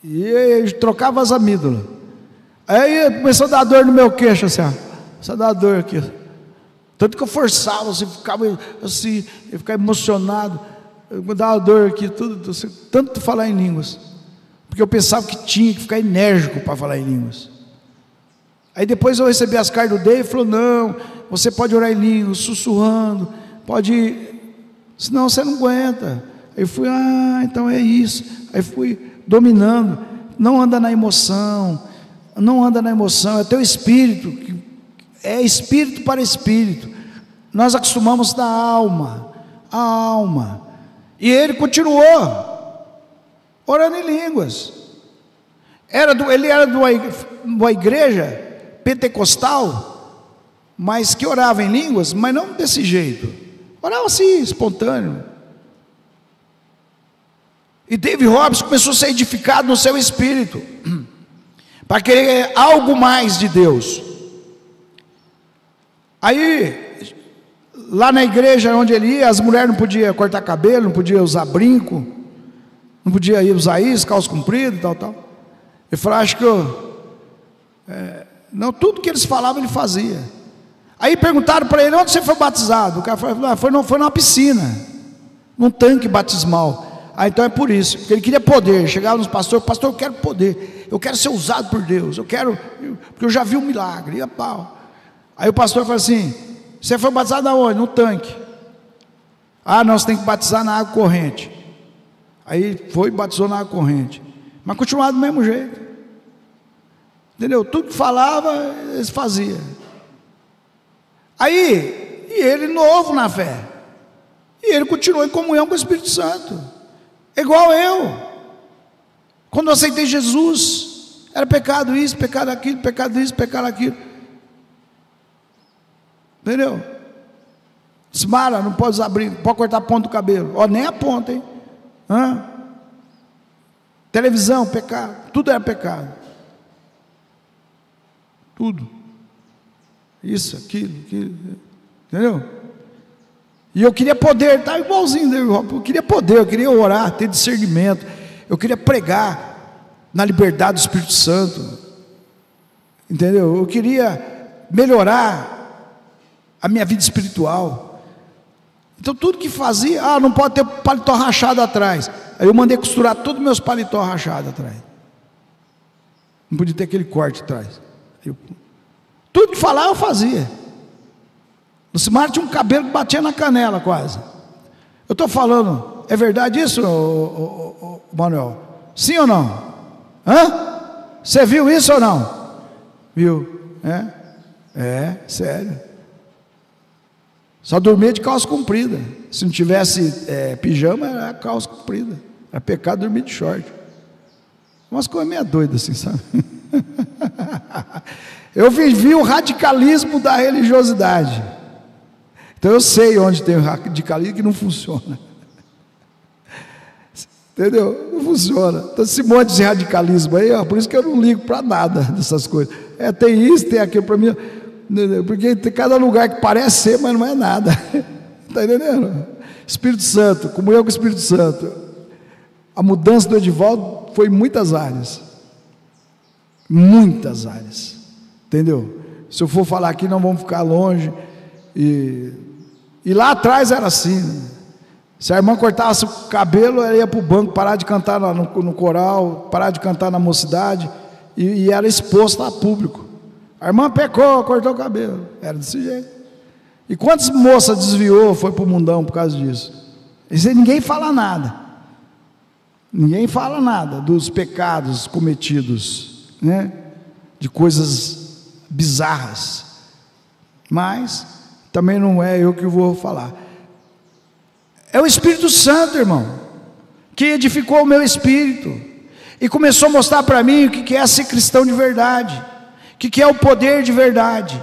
e trocava as amígdalas. Aí começou a dar dor no meu queixo, assim, começou a dar dor aqui. Tanto que eu forçava, assim, ficava assim, eu ficava emocionado, me dava dor aqui, tudo assim, tanto falar em línguas, porque eu pensava que tinha que ficar enérgico para falar em línguas. Aí depois eu recebi as cartas do Dave e falou: não, você pode orar em línguas, sussurrando, pode, senão você não aguenta. Aí eu fui: então é isso. Aí fui dominando. Não anda na emoção, é teu espírito, é espírito para espírito. Nós acostumamos da alma, a alma. E ele continuou orando em línguas. Ele era de uma igreja pentecostal, mas que orava em línguas, mas não desse jeito, orava assim, espontâneo. E Dave Robertson começou a ser edificado no seu espírito, para querer algo mais de Deus. Aí, lá na igreja onde ele ia, as mulheres não podiam cortar cabelo, não podiam usar brinco, não podiam usar isso, calça comprida e tal. Ele falou: acho que não, tudo que eles falavam ele fazia. Aí perguntaram para ele: onde você foi batizado? O cara falou: foi numa piscina, num tanque batismal. Então é por isso, porque ele queria poder. Chegava nos pastores: pastor, eu quero poder, eu quero ser usado por Deus, porque eu já vi um milagre. E a pau. Aí o pastor falou assim: você foi batizado aonde? No tanque. Não, você tem que batizar na água corrente. Aí foi e batizou na água corrente, mas continuava do mesmo jeito, entendeu? Tudo que falava, eles faziam. Aí, e ele novo na fé, e ele continuou em comunhão com o Espírito Santo, igual eu. Quando eu aceitei Jesus, era pecado isso, pecado aquilo, pecado isso, pecado aquilo, entendeu? Smara, não pode usar brinco, pode cortar a ponta do cabelo, nem a ponta, hein? Televisão, pecado, tudo era pecado, tudo, isso, aquilo, entendeu? E eu queria poder, estava igualzinho, eu queria poder, eu queria orar, ter discernimento, eu queria pregar na liberdade do Espírito Santo, entendeu? Eu queria melhorar a minha vida espiritual. Então tudo que fazia, não pode ter paletó rachado atrás. Aí eu mandei costurar todos os meus paletó rachados atrás, não podia ter aquele corte atrás. Tudo que falava eu fazia. No Simar tinha um cabelo que batia na canela quase. Eu estou falando, é verdade isso, Manuel? Sim ou não? Você viu isso ou não? Viu? Sério. Só dormia de calça comprida. Se não tivesse pijama, era calça comprida. Era pecado dormir de short. Umas coisas meio doidas assim, sabe? Eu vivi o radicalismo da religiosidade. Então eu sei onde tem o radicalismo que não funciona. Entendeu? Não funciona. Então esse monte de radicalismo aí, por isso que eu não ligo para nada dessas coisas. Tem isso, tem aquilo, para mim, porque tem cada lugar que parece ser, mas não é nada. Está entendendo? Espírito Santo, comunhão com o Espírito Santo. A mudança do Edivaldo foi em muitas áreas. Muitas áreas. Entendeu? Se eu for falar aqui, não vamos ficar longe. E lá atrás era assim, Se a irmã cortasse o cabelo, ela ia para o banco, parar de cantar no coral, parar de cantar na mocidade, e era exposta a público. A irmã pecou, cortou o cabelo. Era desse jeito. E quantas moças desviou, foi para o mundão por causa disso? E ninguém fala nada. Ninguém fala nada dos pecados cometidos, né? De coisas bizarras. Mas também não é eu que vou falar. É o Espírito Santo, irmão, que edificou o meu espírito e começou a mostrar para mim o que é ser cristão de verdade, o que é o poder de verdade,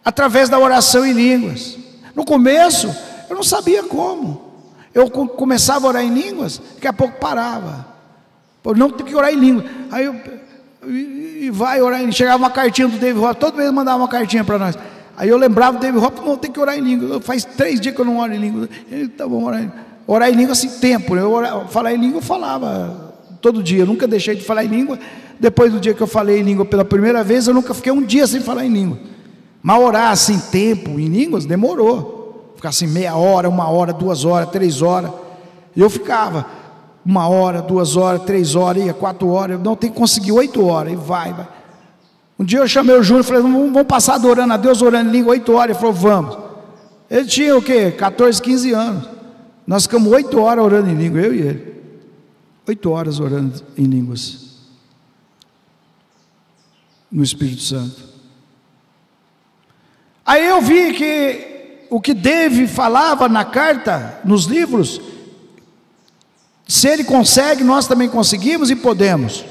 através da oração em línguas. No começo eu não sabia como. Eu começava a orar em línguas, daqui a pouco parava. Pô, não tem que orar em línguas. Aí eu vai orar em línguas. Chegava uma cartinha do David Hopkins, todo mês mandava uma cartinha para nós. Aí eu lembrava do David Hopkins, não, tem que orar em língua. Faz 3 dias que eu não oro em língua. Então vamos orar em língua. Orar em língua assim, tempo. Falar em língua eu falava todo dia. Eu nunca deixei de falar em língua. Depois do dia que eu falei em língua pela primeira vez, eu nunca fiquei um dia sem falar em língua. Mas orar assim, tempo em línguas, demorou. Ficar assim meia hora, 1 hora, 2 horas, 3 horas. E eu ficava 1 hora, 2 horas, 3 horas, ia 4 horas. Eu não tenho que conseguir 8 horas. E vai. Um dia eu chamei o Júnior e falei, vamos passar adorando a Deus, orando em língua 8 horas. Ele falou, vamos. Ele tinha o quê? 14, 15 anos. Nós ficamos 8 horas orando em língua, eu e ele. 8 horas orando em línguas. No Espírito Santo. Aí eu vi que o que David falava na carta, nos livros, se ele consegue, nós também conseguimos e podemos.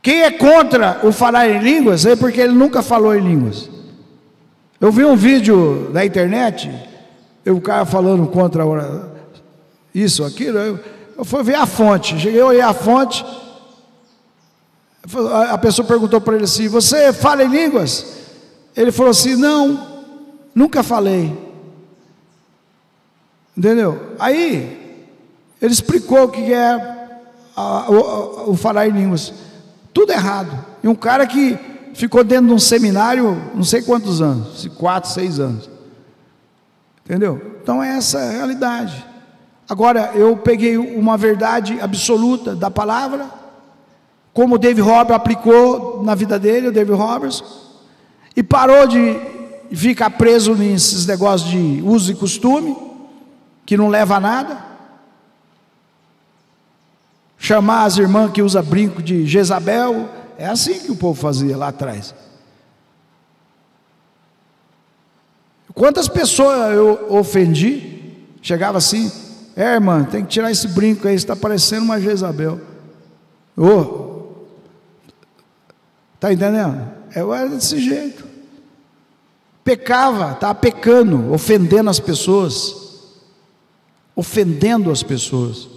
Quem é contra o falar em línguas é porque ele nunca falou em línguas. Eu vi um vídeo na internet, o cara falando contra isso, aquilo. Eu fui ver a fonte. Cheguei a olhar a fonte. A pessoa perguntou para ele assim: você fala em línguas? Ele falou assim: não, nunca falei. Entendeu? Aí ele explicou o que é o falar em línguas. Tudo errado. E um cara que ficou dentro de um seminário não sei quantos anos, 4, 6 anos. Entendeu? Então essa é a realidade. Agora eu peguei uma verdade absoluta da palavra, como o David Roberts aplicou na vida dele, o David Roberts, e parou de ficar preso nesses negócios de uso e costume, que não leva a nada. Chamar as irmãs que usam brinco de Jezabel, é assim que o povo fazia lá atrás. Quantas pessoas eu ofendi, chegava assim: irmã, tem que tirar esse brinco aí, está parecendo uma Jezabel. Está entendendo? Eu era desse jeito. Pecava, estava pecando, ofendendo as pessoas. Ofendendo as pessoas.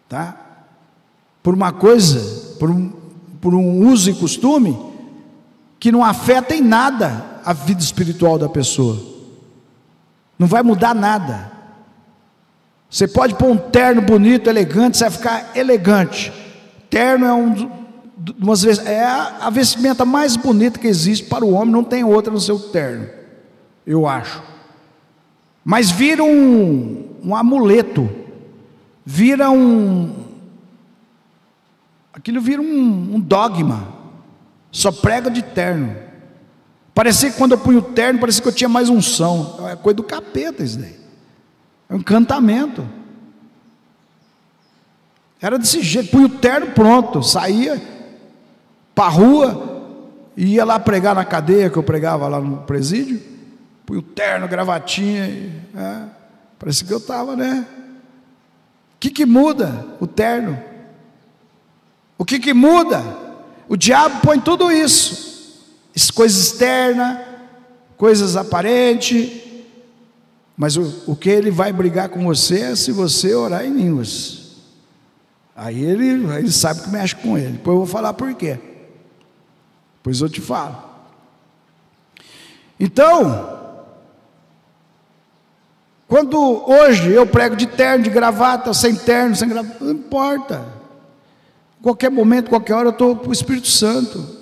Tá? Por uma coisa, por um uso e costume que não afeta em nada a vida espiritual da pessoa. Não vai mudar nada. Você pode pôr um terno bonito, elegante, você vai ficar elegante. Terno é a vestimenta mais bonita que existe para o homem, não tem outra no seu terno, eu acho. Mas vira um amuleto, aquilo vira um dogma. Só prega de terno. Parecia que quando eu punho o terno, parecia que eu tinha mais unção. É coisa do capeta isso daí. É um encantamento. Era desse jeito, punha o terno, pronto, saía para a rua, ia lá pregar na cadeia, que eu pregava lá no presídio, punha o terno, gravatinha, parecia que eu estava, né? O que muda? O terno. O que muda? O diabo põe tudo isso, coisas externas, coisas aparentes, mas o que ele vai brigar com você é se você orar em línguas. Aí ele sabe que mexe com ele. Depois eu vou falar por quê. Depois eu te falo. Então, quando hoje eu prego de terno, de gravata, sem terno, sem gravata, não importa. Qualquer momento, qualquer hora eu estou com o Espírito Santo.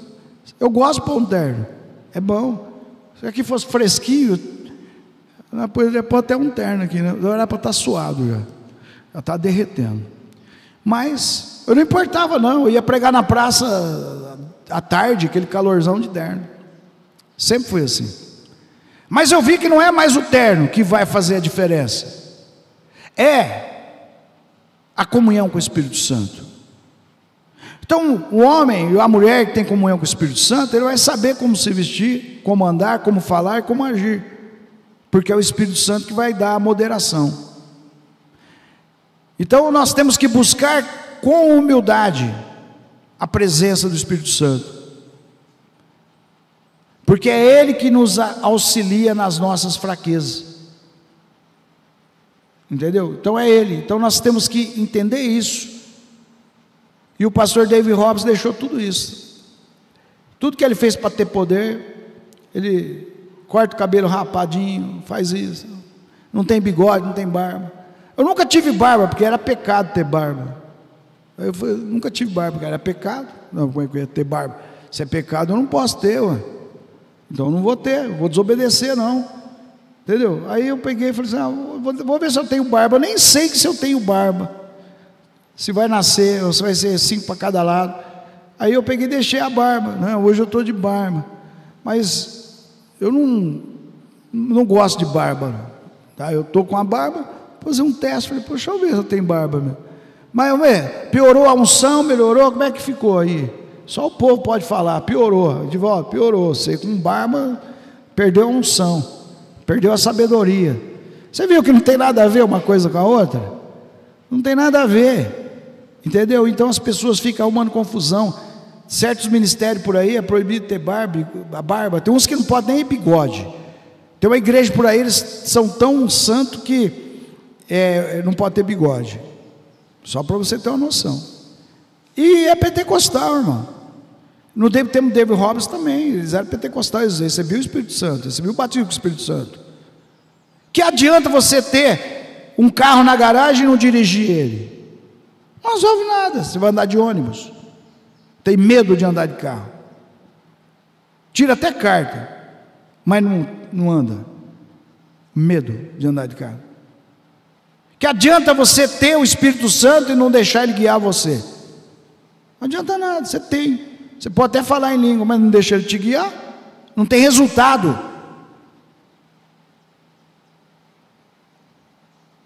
Eu gosto de pôr um terno, é bom. Se aqui fosse fresquinho, Poderia pôr até um terno aqui, né? Era para estar suado já. Já está derretendo. Mas eu não importava não. Eu ia pregar na praça à tarde, aquele calorzão de terno. Sempre foi assim. Mas eu vi que não é mais o terno que vai fazer a diferença. É a comunhão com o Espírito Santo. Então, o homem e a mulher que tem comunhão com o Espírito Santo, ele vai saber como se vestir, como andar, como falar, como agir, porque é o Espírito Santo que vai dar a moderação. Então, nós temos que buscar com humildade a presença do Espírito Santo, porque é Ele que nos auxilia nas nossas fraquezas, entendeu? Então é Ele. Então nós temos que entender isso. E o pastor David Roberts deixou tudo isso. Tudo que ele fez para ter poder, ele corta o cabelo rapadinho, faz isso. Não tem bigode, não tem barba. Eu nunca tive barba, porque era pecado ter barba. Eu nunca tive barba, porque era pecado. Não, como é que eu ia ter barba? Se é pecado, eu não posso ter, ué. Então eu não vou ter, eu vou desobedecer não. Entendeu? Aí eu peguei e falei assim, vou ver se eu tenho barba. Eu nem sei se eu tenho barba, se vai nascer, ou se vai ser 5 para cada lado. Aí eu peguei e deixei a barba, né? Hoje eu estou de barba, mas eu não gosto de barba, tá? Eu estou com a barba, fazer um teste, falei, deixa eu ver se eu tenho barba mesmo. Mas piorou a unção, melhorou, como é que ficou aí? Só o povo pode falar, piorou. De volta, piorou. Você com barba perdeu a unção, perdeu a sabedoria. Você viu que não tem nada a ver uma coisa com a outra? Não tem nada a ver, entendeu? Então as pessoas ficam arrumando confusão. Certos ministérios por aí é proibido ter a barba. Tem uns que não podem nem bigode. Tem uma igreja por aí, eles são tão santos que não pode ter bigode. Só para você ter uma noção. E é pentecostal, irmão. No tempo temos David Roberts também, eles eram pentecostais, eles recebiam o Espírito Santo, recebiam o batismo com o Espírito Santo. Que adianta você ter um carro na garagem e não dirigir ele? Não resolve nada. Você vai andar de ônibus, tem medo de andar de carro, tira até carta, mas não anda, medo de andar de carro. Que adianta você ter o Espírito Santo e não deixar ele guiar você? Não adianta nada, você tem. Você pode até falar em língua, mas não deixa ele te guiar, não tem resultado.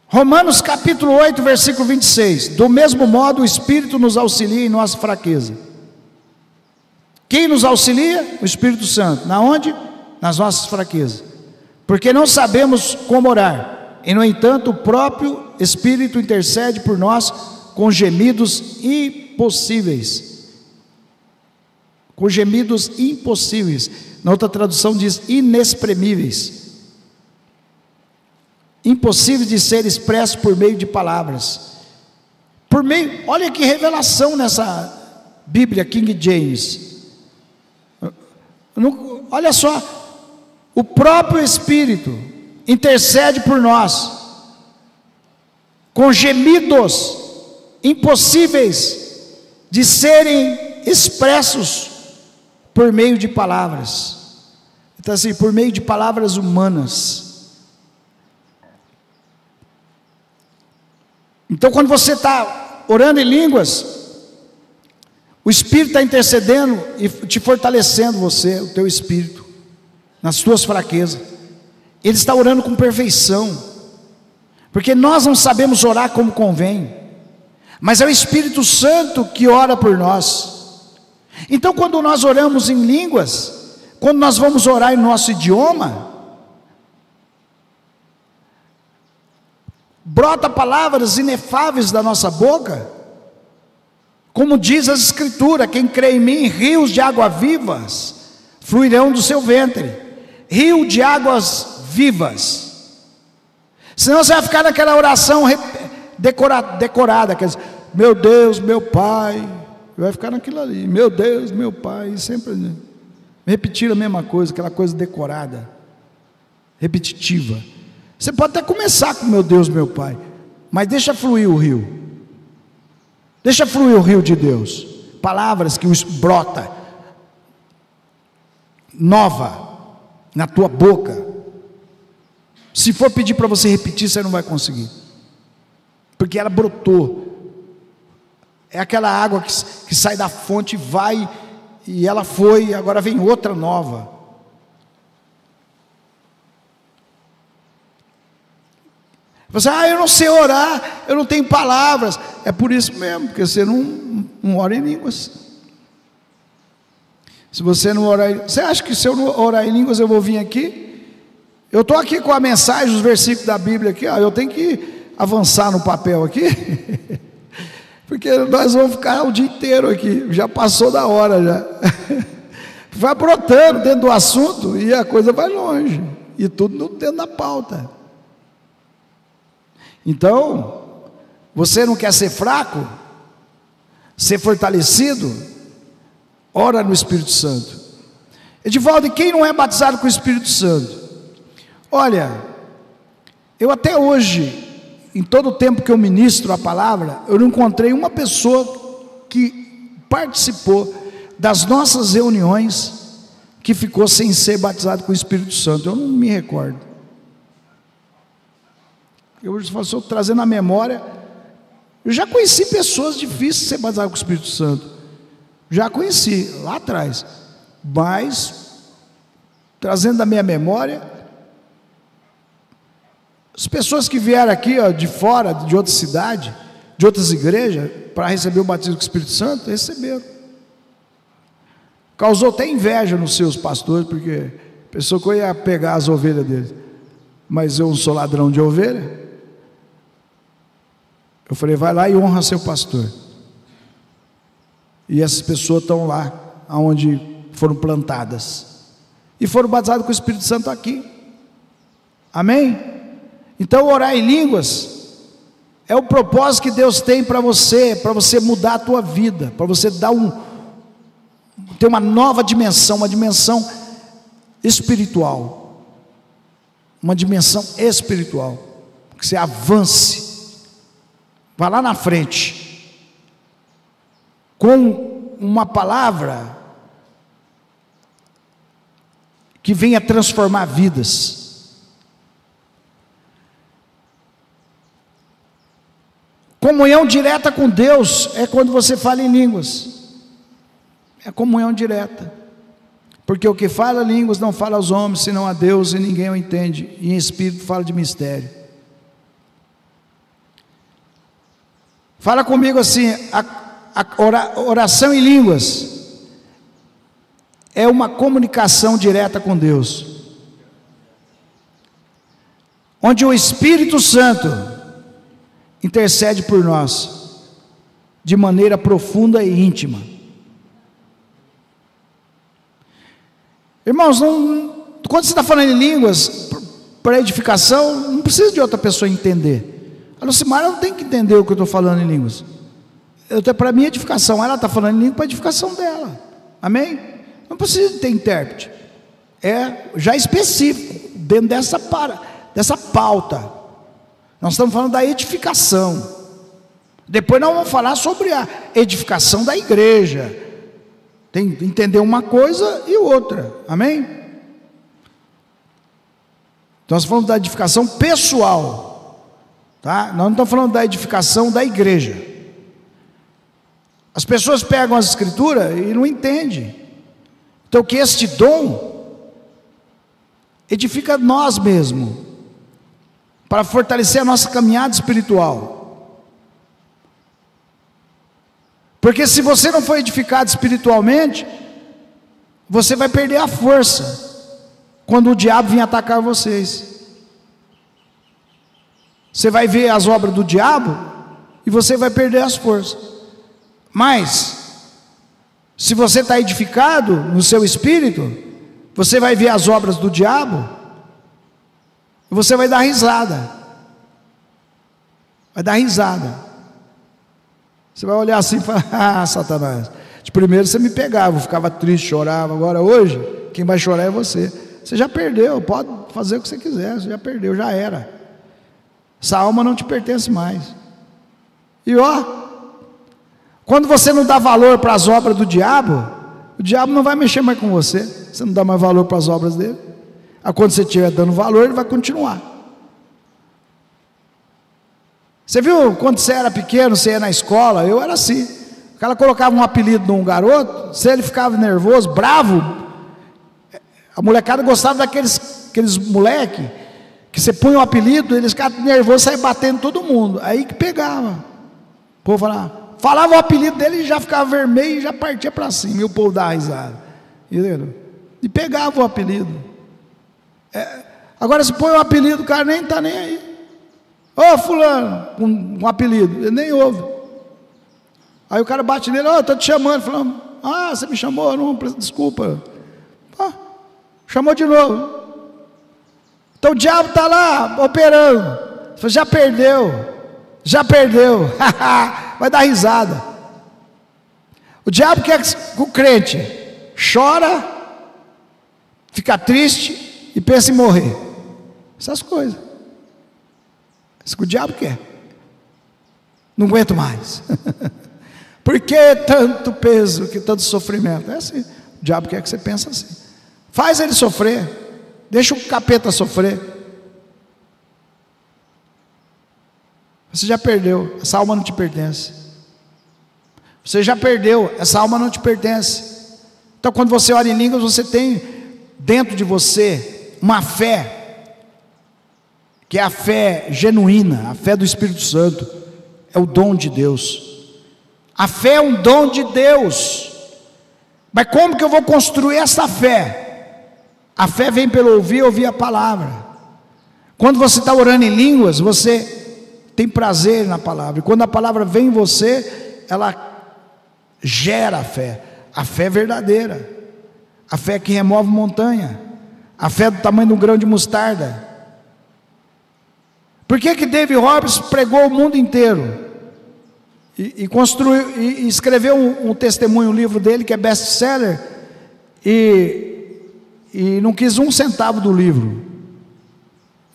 Romanos capítulo 8, versículo 26. Do mesmo modo o Espírito nos auxilia em nossa fraqueza. Quem nos auxilia? O Espírito Santo. Na onde? Nas nossas fraquezas. Porque não sabemos como orar, e no entanto o próprio Espírito intercede por nós com gemidos impossíveis. Com gemidos impossíveis. Na outra tradução diz inexprimíveis. Impossíveis de ser expressos por meio de palavras. Olha que revelação nessa Bíblia King James. Olha só, o próprio Espírito intercede por nós com gemidos impossíveis de serem expressos por meio de palavras. Então assim, por meio de palavras humanas. Então quando você está orando em línguas, o Espírito está intercedendo e te fortalecendo você, o teu espírito, nas tuas fraquezas. Ele está orando com perfeição, porque nós não sabemos orar como convém, mas é o Espírito Santo que ora por nós. Então quando nós oramos em línguas, quando nós vamos orar em nosso idioma, brota palavras inefáveis da nossa boca, como diz as Escrituras: quem crê em mim, rios de águas vivas fluirão do seu ventre. Rio de águas vivas. Senão você vai ficar naquela oração decorada, quer dizer, meu Deus, meu Pai. Vai ficar naquilo ali, meu Deus, meu Pai. Sempre repetir a mesma coisa, aquela coisa decorada, repetitiva. Você pode até começar com meu Deus, meu Pai, mas deixa fluir o rio. Deixa fluir o rio de Deus. Palavras que brota nova na tua boca. Se for pedir para você repetir, você não vai conseguir, porque ela brotou. É aquela água que sai da fonte, vai, e ela foi, agora vem outra nova. Você, eu não sei orar, eu não tenho palavras. É por isso mesmo, porque você não ora em línguas. Se você não orar, você acha que se eu não orar em línguas eu vou vir aqui? Eu estou aqui com a mensagem, os versículos da Bíblia aqui, ó, eu tenho que avançar no papel aqui, porque nós vamos ficar o dia inteiro aqui, já passou da hora já. Vai brotando dentro do assunto e a coisa vai longe, e tudo dentro da pauta. Então, você não quer ser fraco, ser fortalecido? Ora no Espírito Santo. Edivaldo, e quem não é batizado com o Espírito Santo? Olha, eu até hoje, em todo o tempo que eu ministro a palavra, eu não encontrei uma pessoa que participou das nossas reuniões que ficou sem ser batizado com o Espírito Santo. Eu não me recordo. Eu estou trazendo a memória. Eu já conheci pessoas difíceis de ser batizadas com o Espírito Santo. Já conheci, lá atrás. Mas, trazendo da minha memória, as pessoas que vieram aqui, ó, de fora, de outra cidade, de outras igrejas, para receber o batismo com o Espírito Santo, receberam. Causou até inveja nos seus pastores, porque pensou que eu ia pegar as ovelhas deles. Mas eu não sou ladrão de ovelha. Eu falei, vai lá e honra seu pastor. E essas pessoas estão lá, onde foram plantadas, e foram batizadas com o Espírito Santo aqui. Amém? Então orar em línguas é o propósito que Deus tem para você mudar a tua vida, para você ter uma nova dimensão, uma dimensão espiritual, que você avance. Vá lá na frente, com uma palavra que venha transformar vidas. Comunhão direta com Deus é quando você fala em línguas. É comunhão direta. Porque o que fala línguas não fala aos homens, senão a Deus, e ninguém o entende. E em espírito fala de mistério. Fala comigo assim, a oração em línguas é uma comunicação direta com Deus, onde o Espírito Santo intercede por nós, de maneira profunda e íntima. Irmãos, quando você está falando em línguas, para edificação, não precisa de outra pessoa entender. A Lucimara não tem que entender o que eu estou falando em línguas. Para mim, edificação, ela está falando em língua para edificação dela. Amém? Não precisa ter intérprete. É já específico, dentro dessa pauta. Nós estamos falando da edificação. Depois nós vamos falar sobre a edificação da igreja. Tem que entender uma coisa e outra. Amém? Então nós falamos da edificação pessoal. Tá? Nós não estamos falando da edificação da igreja. As pessoas pegam as escrituras e não entendem. Então que este dom edifica nós mesmos, para fortalecer a nossa caminhada espiritual. Porque se você não for edificado espiritualmente, você vai perder a força quando o diabo vir atacar vocês. Você vai ver as obras do diabo e você vai perder as forças. Mas, se você está edificado no seu espírito, você vai ver as obras do diabo e você vai dar risada. Vai dar risada. Você vai olhar assim e falar, ah, Satanás, de primeiro você me pegava, eu ficava triste, chorava. Agora hoje, quem vai chorar é você. Você já perdeu, pode fazer o que você quiser, você já perdeu, já era. Essa alma não te pertence mais. E ó, quando você não dá valor para as obras do diabo, o diabo não vai mexer mais com você. Você não dá mais valor para as obras dele. Aí quando você estiver dando valor, ele vai continuar. Você viu quando você era pequeno, você ia na escola? Eu era assim. O cara colocava um apelido num garoto, se ele ficava nervoso, bravo, a molecada gostava aqueles moleque que você punha um apelido, eles ficavam nervosos, saiam batendo todo mundo. Aí que pegava. O povo falava o apelido dele e já ficava vermelho e já partia para cima. E o povo dava risada. Entendeu? E pegava o apelido. Agora se põe um apelido, o cara nem está nem aí. Ô fulano, um apelido, ele nem ouve. Aí o cara bate nele, estou te chamando, falando, você me chamou, não, desculpa. Chamou de novo. Então o diabo está lá operando. Você já perdeu. Vai dar risada. O diabo quer que o crente chora, fica triste e pensa em morrer. Essas coisas. Isso que o diabo quer. Não aguento mais. Por que tanto peso, que tanto sofrimento? É assim. O diabo quer que você pense assim. Faz ele sofrer. Deixa o capeta sofrer. Você já perdeu. Essa alma não te pertence. Você já perdeu. Essa alma não te pertence. Então quando você ora em línguas, você tem dentro de você uma fé, que é a fé genuína, a fé do Espírito Santo, é o dom de Deus. A fé é um dom de Deus. Mas como que eu vou construir essa fé? A fé vem pelo ouvir a palavra. Quando você está orando em línguas, você tem prazer na palavra, e quando a palavra vem em você, ela gera a fé verdadeira, a fé que remove montanha, a fé do tamanho de um grão de mostarda. Por que David Roberts pregou o mundo inteiro e construiu e escreveu um testemunho, um livro dele que é best-seller, e não quis um centavo do livro?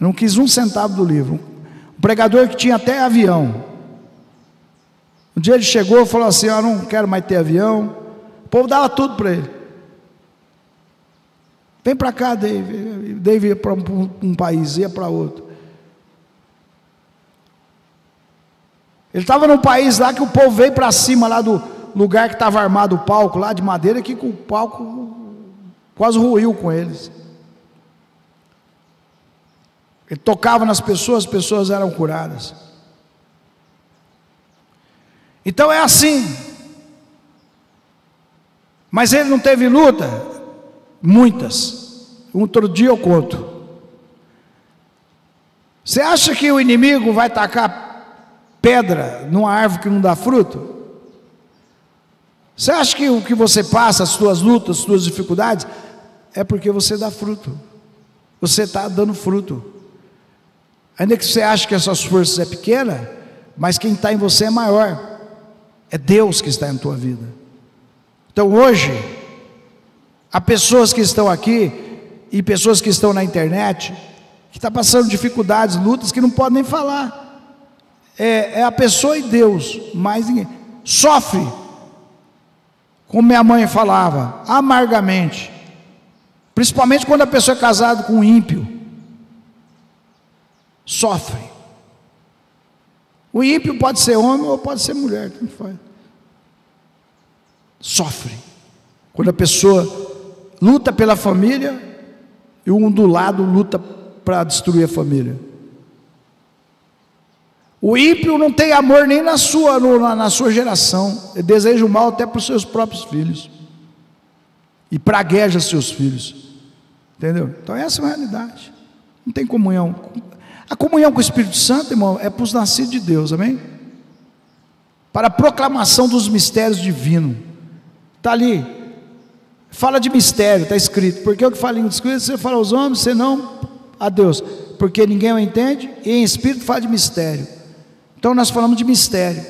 Não quis um centavo do livro. Um pregador que tinha até avião. Um dia ele chegou e falou assim: eu não quero mais ter avião. O povo dava tudo para ele. Vem para cá, David. David ia para um país, ia para outro. Ele estava num país lá que o povo veio para cima, lá do lugar que estava armado o palco, lá de madeira, que o palco quase ruiu com eles. Ele tocava nas pessoas, as pessoas eram curadas. Então é assim. Mas ele não teve luta? Muitas. Outro dia eu conto. Você acha que o inimigo vai tacar pedra numa árvore que não dá fruto? Você acha que o que você passa, as suas lutas, as suas dificuldades, é porque você dá fruto? Você está dando fruto. Ainda que você ache que as suas forças é pequena, mas quem está em você é maior. É Deus que está em tua vida. Então hoje, há pessoas que estão aqui e pessoas que estão na internet que estão passando dificuldades, lutas que não podem nem falar. É a pessoa e Deus, mais ninguém. Sofre, como minha mãe falava, amargamente. Principalmente quando a pessoa é casada com um ímpio. Sofre. O ímpio pode ser homem ou pode ser mulher, tanto faz. Sofre. Quando a pessoa luta pela família e um do lado luta para destruir a família. O ímpio não tem amor nem na sua geração. Ele deseja o mal até para os seus próprios filhos. E pragueja seus filhos. Entendeu? Então essa é a realidade. Não tem comunhão. A comunhão com o Espírito Santo, irmão, é para os nascidos de Deus, amém? Para a proclamação dos mistérios divinos. Está ali. Fala de mistério, está escrito. Porque o que fala em escrito, você fala aos homens, senão a Deus. Porque ninguém o entende, e em espírito fala de mistério. Então nós falamos de mistério.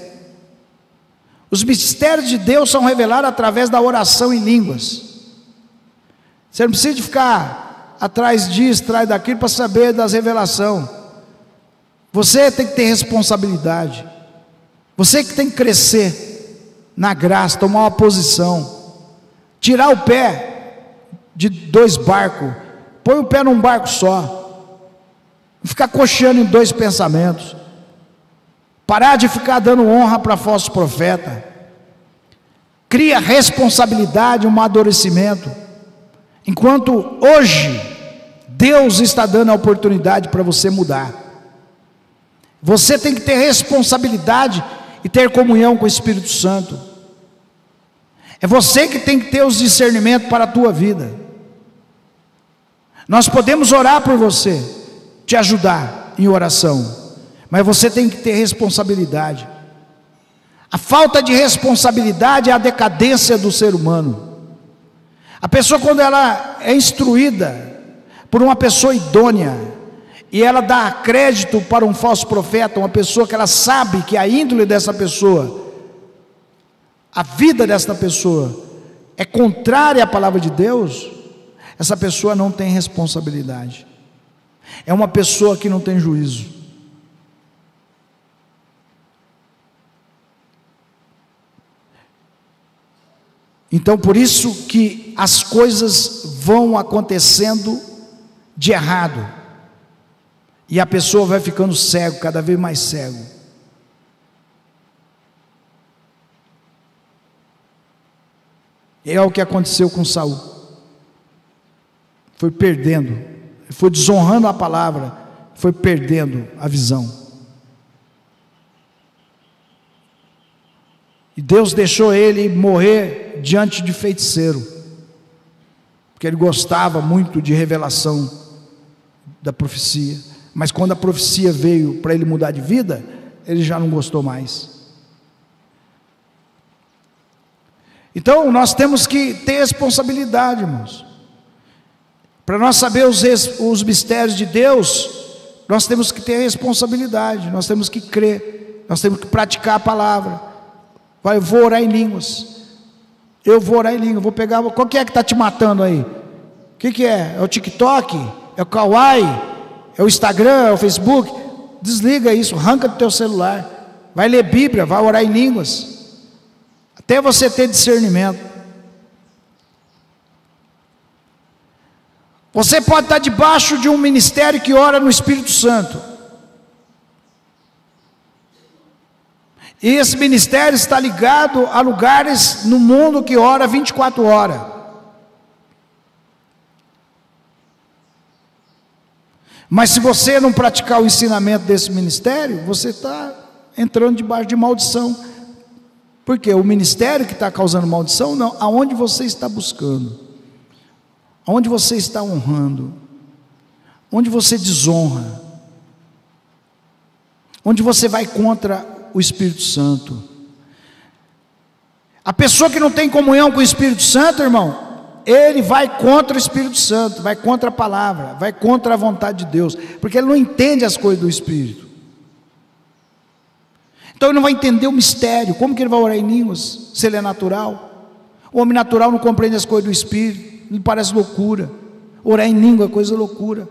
Os mistérios de Deus são revelados através da oração em línguas. Você não precisa de ficar atrás disso, atrás daquilo para saber das revelações. Você tem que ter responsabilidade. Você que tem que crescer na graça, tomar uma posição, tirar o pé de 2 barcos, põe o pé num barco só, não ficar cocheando em 2 pensamentos. Parar de ficar dando honra para falso profeta. Cria responsabilidade, um amadurecimento. Enquanto hoje Deus está dando a oportunidade para você mudar. Você tem que ter responsabilidade e ter comunhão com o Espírito Santo. É você que tem que ter os discernimentos para a tua vida. Nós podemos orar por você, te ajudar em oração, mas você tem que ter responsabilidade. A falta de responsabilidade é a decadência do ser humano. A pessoa, quando ela é instruída por uma pessoa idônea, e ela dá crédito para um falso profeta, uma pessoa que ela sabe que a índole dessa pessoa, a vida dessa pessoa é contrária à palavra de Deus, essa pessoa não tem responsabilidade. É uma pessoa que não tem juízo. Então, por isso que as coisas vão acontecendo de errado, e a pessoa vai ficando cego, cada vez mais cego. É o que aconteceu com Saul. Foi perdendo, foi desonrando a palavra, foi perdendo a visão. E Deus deixou ele morrer diante de feiticeiro, porque ele gostava muito de revelação da profecia, mas quando a profecia veio para ele mudar de vida, ele já não gostou mais. Então nós temos que ter responsabilidade, irmãos. Para nós saber os mistérios de Deus, nós temos que ter responsabilidade, nós temos que crer, nós temos que praticar a palavra. Eu vou orar em línguas. Eu vou orar em línguas. Vou pegar. Qual que é que está te matando aí? O que é? É o TikTok? É o Kawaii? É o Instagram? É o Facebook? Desliga isso, arranca do teu celular. Vai ler Bíblia, vai orar em línguas. Até você ter discernimento. Você pode estar debaixo de um ministério que ora no Espírito Santo. E esse ministério está ligado a lugares no mundo que ora 24 horas. Mas se você não praticar o ensinamento desse ministério, você está entrando debaixo de maldição. Porque o ministério que está causando maldição, não, aonde você está buscando, aonde você está honrando, onde você desonra, onde você vai contra o Espírito Santo. A pessoa que não tem comunhão com o Espírito Santo, irmão, ele vai contra o Espírito Santo, vai contra a palavra, vai contra a vontade de Deus, porque ele não entende as coisas do Espírito. Então ele não vai entender o mistério. Como que ele vai orar em línguas, se ele é natural? O homem natural não compreende as coisas do Espírito, lhe parece loucura. Orar em língua é coisa loucura.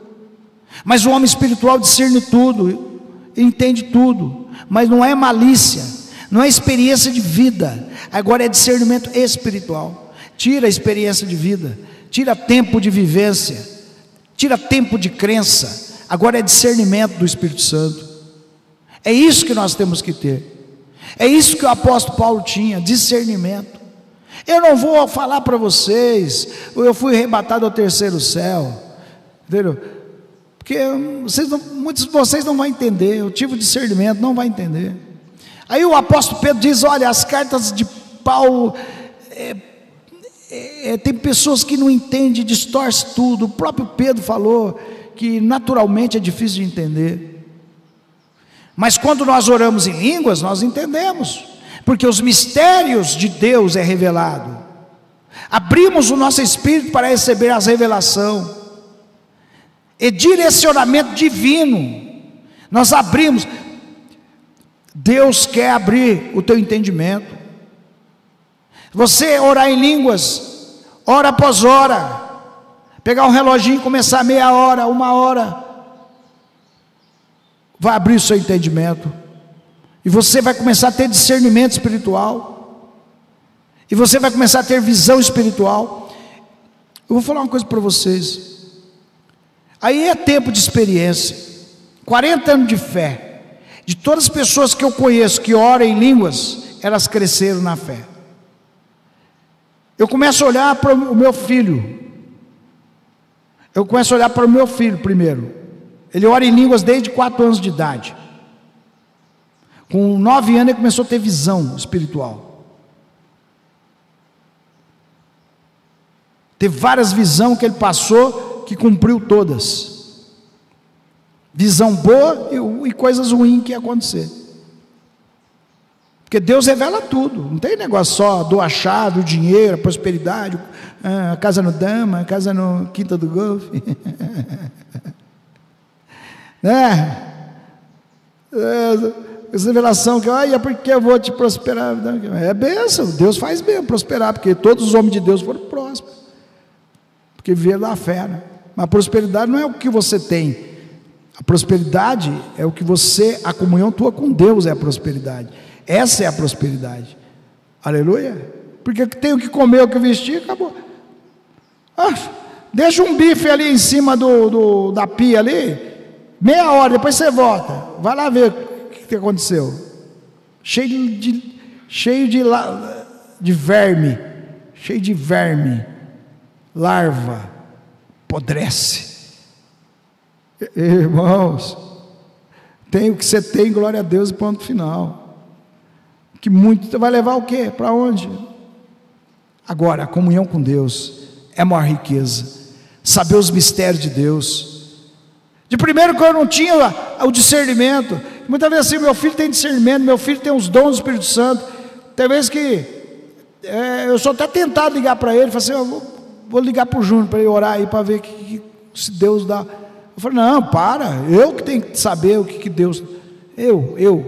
Mas o homem espiritual discerne tudo, entende tudo, mas não é malícia, não é experiência de vida, agora é discernimento espiritual. Tira a experiência de vida, tira tempo de vivência, tira tempo de crença, agora é discernimento do Espírito Santo. É isso que nós temos que ter, é isso que o apóstolo Paulo tinha, discernimento. Eu não vou falar para vocês, eu fui arrebatado ao terceiro céu, entendeu? Porque muitos de vocês não vão entender, eu tive discernimento, não vai entender. Aí o apóstolo Pedro diz, olha, as cartas de Paulo, tem pessoas que não entendem, distorcem tudo. O próprio Pedro falou que naturalmente é difícil de entender, mas quando nós oramos em línguas, nós entendemos, porque os mistérios de Deus é revelado. Abrimos o nosso espírito para receber as revelações e direcionamento divino. Nós abrimos. Deus quer abrir o teu entendimento. Você orar em línguas, hora após hora, pegar um reloginho e começar meia hora, 1 hora, vai abrir o seu entendimento, e você vai começar a ter discernimento espiritual, e você vai começar a ter visão espiritual. Eu vou falar uma coisa para vocês. Aí é tempo de experiência, 40 anos de fé, De todas as pessoas que eu conheço que oram em línguas, elas cresceram na fé. Eu começo a olhar para o meu filho. Eu começo a olhar para o meu filho primeiro. Ele ora em línguas desde 4 anos de idade. Com 9 anos ele começou a ter visão espiritual. Teve várias visões que ele passou, que cumpriu todas. Visão boa e coisas ruins que ia acontecer. Porque Deus revela tudo. Não tem negócio só do achado, o dinheiro, a prosperidade, a casa no Dama, a casa no Quinta do Golfe. Essa revelação que, olha, porque eu vou te prosperar. É bênção, Deus faz bem prosperar, porque todos os homens de Deus foram prósperos. Porque viveram da fé, né? Mas a prosperidade não é o que você tem. A prosperidade é o que você, a comunhão tua com Deus é a prosperidade. Essa é a prosperidade. Aleluia. Porque tem o que comer, o que vestir, acabou. Deixa um bife ali em cima da pia ali, meia hora, depois você volta. Vai lá ver o que aconteceu. Cheio de verme. Cheio de verme. Larva. Apodrece. Irmãos, tem o que você tem, glória a Deus, e ponto final. Que muito vai levar o quê? Para onde? Agora, a comunhão com Deus é a maior riqueza. Saber os mistérios de Deus. De primeiro que eu não tinha o discernimento. Muitas vezes assim, meu filho tem discernimento, meu filho tem os dons do Espírito Santo. Tem vezes que eu sou até tentado ligar para ele, falar assim, eu vou ligar para o Júnior para ele orar aí, para ver se Deus dá. Eu falei, não, eu que tenho que saber o que Deus...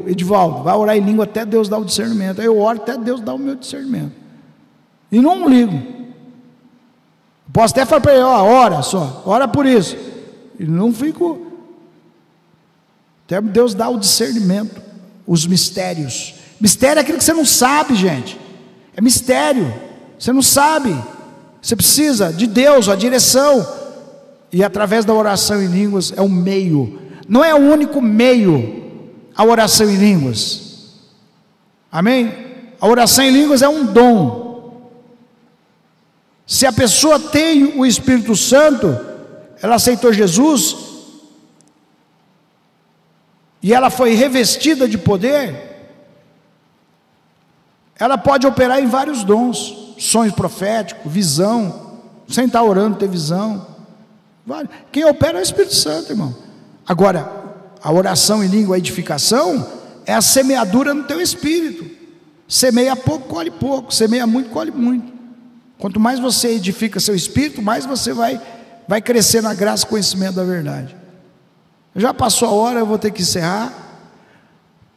Edivaldo, vai orar em língua até Deus dar o discernimento. Aí eu oro até Deus dar o meu discernimento. E não ligo. Posso até falar para ele, ora só, ora por isso. E não fico. Até Deus dá o discernimento, os mistérios. Mistério é aquilo que você não sabe, gente. É mistério. Você não sabe. Você precisa de Deus, a direção. E através da oração em línguas é um meio. Não é o único meio. A oração em línguas, amém? A oração em línguas é um dom. Se a pessoa tem o Espírito Santo, ela aceitou Jesus, e ela foi revestida de poder, ela pode operar em vários dons, sonhos proféticos, visão, sem estar orando, ter visão. Quem opera é o Espírito Santo, irmão. Agora, a oração em língua, a edificação, é a semeadura no teu espírito. Semeia pouco, colhe pouco. Semeia muito, colhe muito. Quanto mais você edifica seu espírito, mais você vai crescer na graça e conhecimento da verdade. Já passou a hora, eu vou ter que encerrar.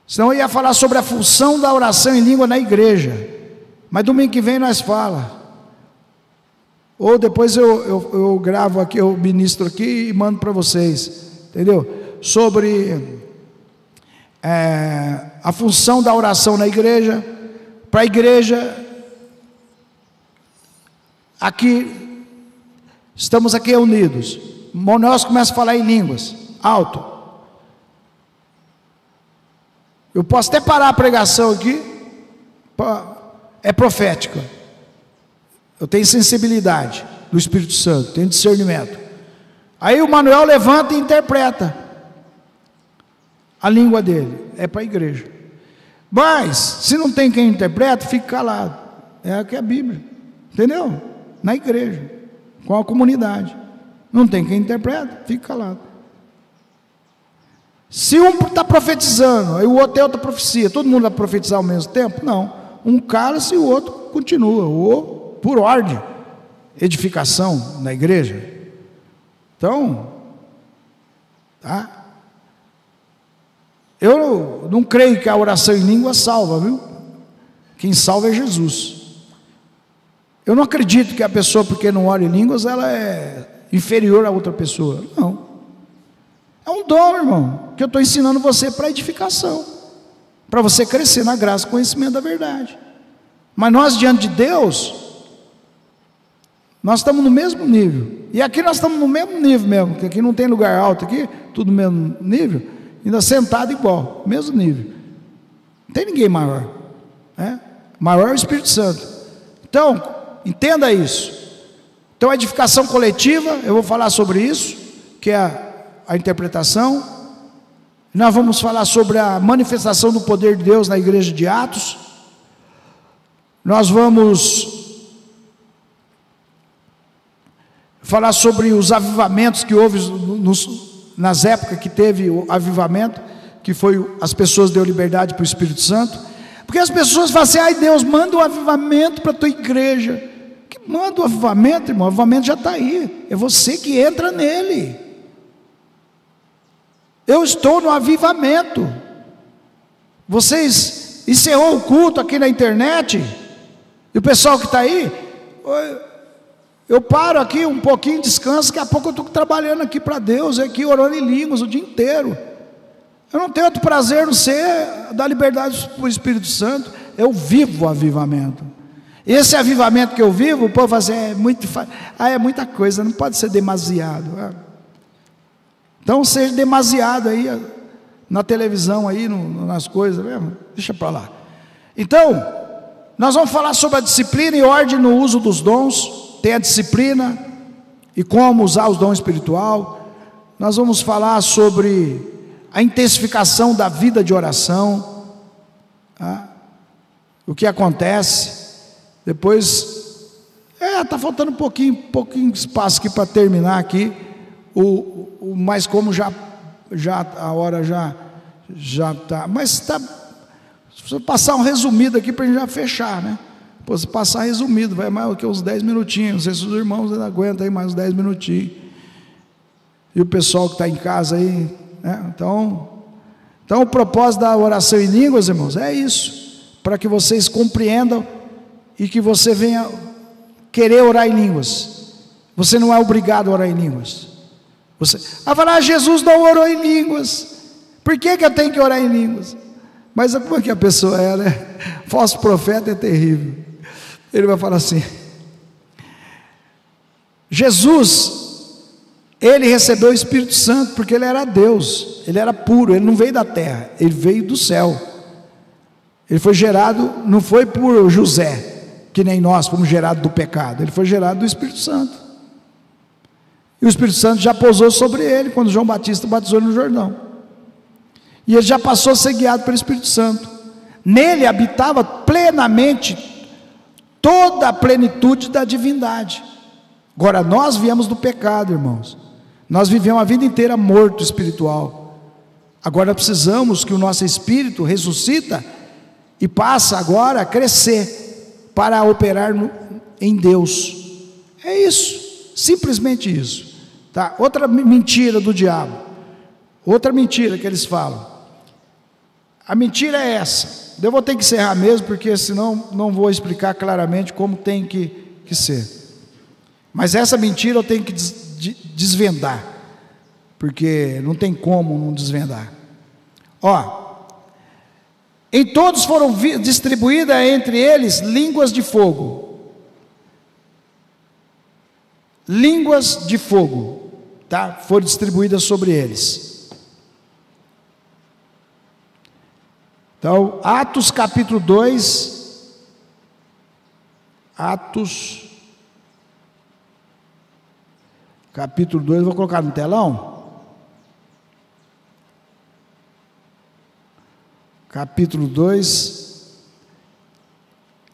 Senão eu ia falar sobre a função da oração em língua na igreja. Mas domingo que vem nós falamos. Ou depois eu gravo aqui, eu ministro aqui e mando para vocês. Entendeu? Sobre a função da oração na igreja. Para a igreja, aqui, estamos aqui reunidos, nós começamos a falar em línguas, alto. Eu posso até parar a pregação aqui, é profética. Eu tenho sensibilidade do Espírito Santo, tenho discernimento. Aí o Manuel levanta e interpreta a língua dele, é para a igreja. Mas, se não tem quem interpreta, fica calado. É o que é a Bíblia, entendeu? Na igreja, com a comunidade. Não tem quem interpreta, fica calado. Se um está profetizando, aí o outro tem outra profecia, todo mundo vai profetizar ao mesmo tempo? Não. Um cala-se e o outro continua, ou por ordem, edificação na igreja. Então, tá? Eu não creio que a oração em língua salva, viu? Quem salva é Jesus. Eu não acredito que a pessoa, porque não ora em línguas, ela é inferior a outra pessoa. Não. É um dom, irmão, que eu estou ensinando você para edificação, para você crescer na graça e conhecimento da verdade. Mas nós, diante de Deus, nós estamos no mesmo nível. E aqui nós estamos no mesmo nível mesmo, porque aqui não tem lugar alto aqui, tudo no mesmo nível. ainda sentado igual, mesmo nível. Não tem ninguém maior, né? Maior é o Espírito Santo. Então, entenda isso. Então, a edificação coletiva, eu vou falar sobre isso, que é a interpretação. Nós vamos falar sobre a manifestação do poder de Deus na igreja de Atos. Nós vamos falar sobre os avivamentos que houve nas épocas que teve o avivamento, que foi as pessoas deu liberdade para o Espírito Santo. Porque as pessoas falam assim: ai Deus, manda um avivamento para a tua igreja. Que manda o avivamento, irmão? O avivamento já está aí, é você que entra nele. Eu estou no avivamento. Vocês encerrou o culto aqui na internet, e o pessoal que está aí, eu paro aqui um pouquinho, descanso, daqui a pouco eu estou trabalhando aqui para Deus, aqui orando em línguas o dia inteiro. Eu não tenho outro prazer não ser dar liberdade para o Espírito Santo. Eu vivo o avivamento. Esse avivamento que eu vivo, o povo fala assim: é muita coisa, não pode ser demasiado. Então seja demasiado aí na televisão, aí nas coisas mesmo, deixa para lá. Então, nós vamos falar sobre a disciplina e ordem no uso dos dons. Tem a disciplina e como usar os dons espiritual. Nós vamos falar sobre a intensificação da vida de oração, tá? O que acontece. Depois, está faltando um pouquinho de espaço aqui para terminar aqui, mas como já a hora já está, mas se eu passar um resumido aqui para a gente já fechar, né? Pô, se passar resumido, vai mais do que uns 10 minutinhos, não sei se os irmãos ainda aguentam aí mais uns 10 minutinhos, e o pessoal que está em casa aí, né? Então o propósito da oração em línguas, irmãos, é isso, para que vocês compreendam e que você venha querer orar em línguas. Você não é obrigado a orar em línguas. Você vai falar: Jesus não orou em línguas, por que eu tenho que orar em línguas? Mas como é que a pessoa é, né? Falso profeta é terrível. Ele vai falar assim: Jesus, ele recebeu o Espírito Santo porque ele era Deus, ele era puro, ele não veio da terra, ele veio do céu. Ele foi gerado, não foi por José, que nem nós fomos gerados do pecado, ele foi gerado do Espírito Santo. E o Espírito Santo já pousou sobre ele quando João Batista batizou no Jordão, e ele já passou a ser guiado pelo Espírito Santo. Nele habitava plenamente toda a plenitude da divindade. Agora, nós viemos do pecado, irmãos, nós vivemos a vida inteira morto espiritual. Agora precisamos que o nosso espírito ressuscita e passa agora a crescer para operar em Deus. É isso, simplesmente isso, tá? Outra mentira do diabo, outra mentira que eles falam. A mentira é essa. Eu vou ter que encerrar mesmo, porque senão não vou explicar claramente como tem que ser. Mas essa mentira eu tenho que desvendar, porque não tem como não desvendar. Em todos foram distribuídas entre eles línguas de fogo. Línguas de fogo, tá? Foram distribuídas sobre eles. Então, Atos capítulo 2, Atos capítulo 2, vou colocar no telão, capítulo 2,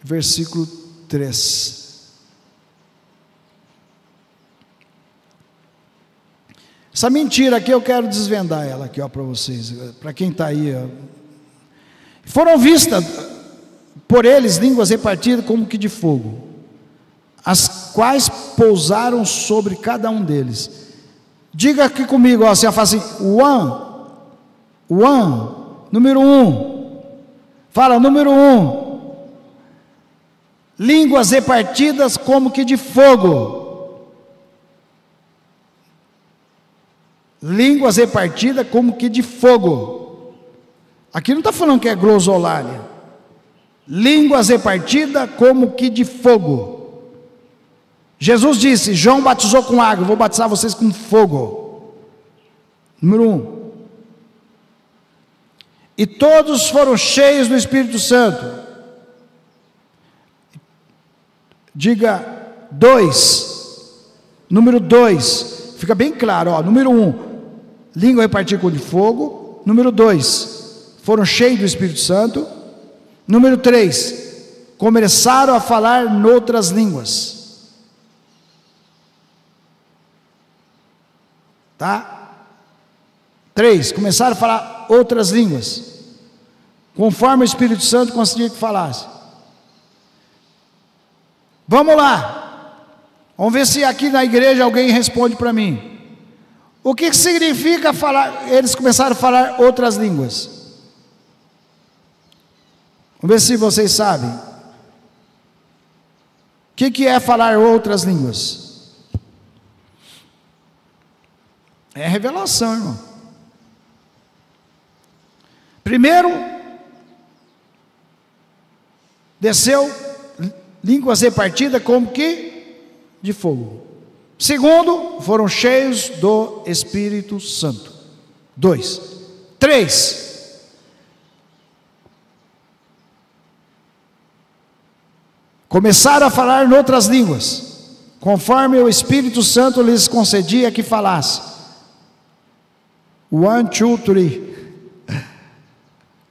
versículo 3. Essa mentira aqui eu quero desvendar ela aqui, para vocês, para quem está aí, Foram vistas por eles línguas repartidas como que de fogo, as quais pousaram sobre cada um deles. Diga aqui comigo, você fala assim: número 1. Fala, número 1. Línguas repartidas como que de fogo. Línguas repartidas como que de fogo. Aqui não está falando que é glosolália. Línguas repartidas como que de fogo. Jesus disse: João batizou com água, vou batizar vocês com fogo. Número 1. e todos foram cheios do Espírito Santo. Diga 2, número 2, fica bem claro, ó. Número 1, língua e partícula de fogo. Número 2, foram cheios do Espírito Santo. Número 3, começaram a falar noutras línguas. Tá? 3, começaram a falar outras línguas, conforme o Espírito Santo conseguia que falasse. Vamos lá, vamos ver se aqui na igreja alguém responde para mim. O que significa falar? Eles começaram a falar outras línguas. Vamos ver se vocês sabem. O que é falar outras línguas? É revelação, irmão. Primeiro, desceu línguas repartidas como que de fogo. Segundo, foram cheios do Espírito Santo. 2. 3. Começaram a falar em outras línguas, conforme o Espírito Santo lhes concedia que falasse. 1, 2, 3.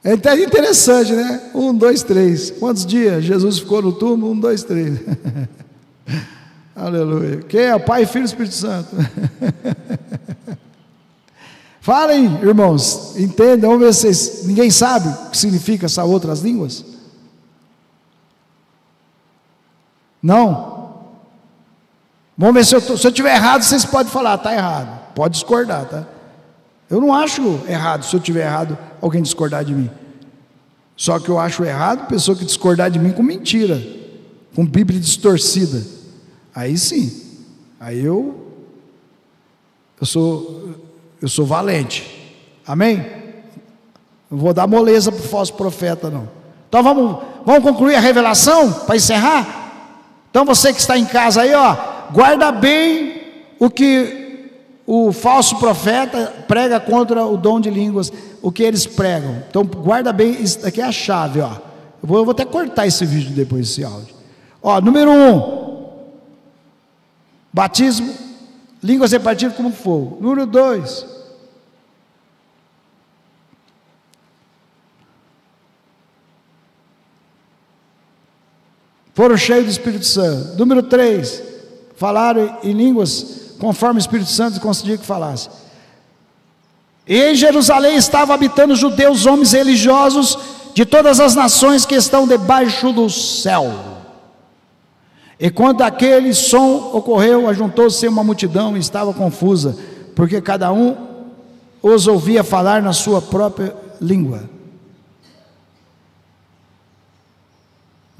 É até interessante, né? 1, 2, 3. Quantos dias Jesus ficou no túmulo? 1, 2, 3. Aleluia. Quem é o Pai, Filho e Espírito Santo? Falem, irmãos, entendam, vamos ver se vocês, ninguém sabe o que significa essas outras línguas? Não? Vamos ver se eu estiver errado, vocês podem falar, está errado, pode discordar, tá? Eu não acho errado, se eu estiver errado, alguém discordar de mim. Só que eu acho errado a pessoa que discordar de mim com mentira, com Bíblia distorcida. Aí sim, aí eu sou valente. Amém? Não vou dar moleza para o falso profeta, não. Então vamos concluir a revelação para encerrar? Então você que está em casa aí, ó, guarda bem o que o falso profeta prega contra o dom de línguas, o que eles pregam. Então guarda bem, isso aqui é a chave, ó. Eu vou até cortar esse vídeo depois, esse áudio. Ó, número 1, batismo, línguas repartidas como fogo. Número 2, foram cheios do Espírito Santo. Número 3, falaram em línguas conforme o Espírito Santo concedia que falasse. E em Jerusalém estavam habitando judeus, homens religiosos de todas as nações que estão debaixo do céu. E quando aquele som ocorreu, ajuntou-se uma multidão e estava confusa, porque cada um os ouvia falar na sua própria língua.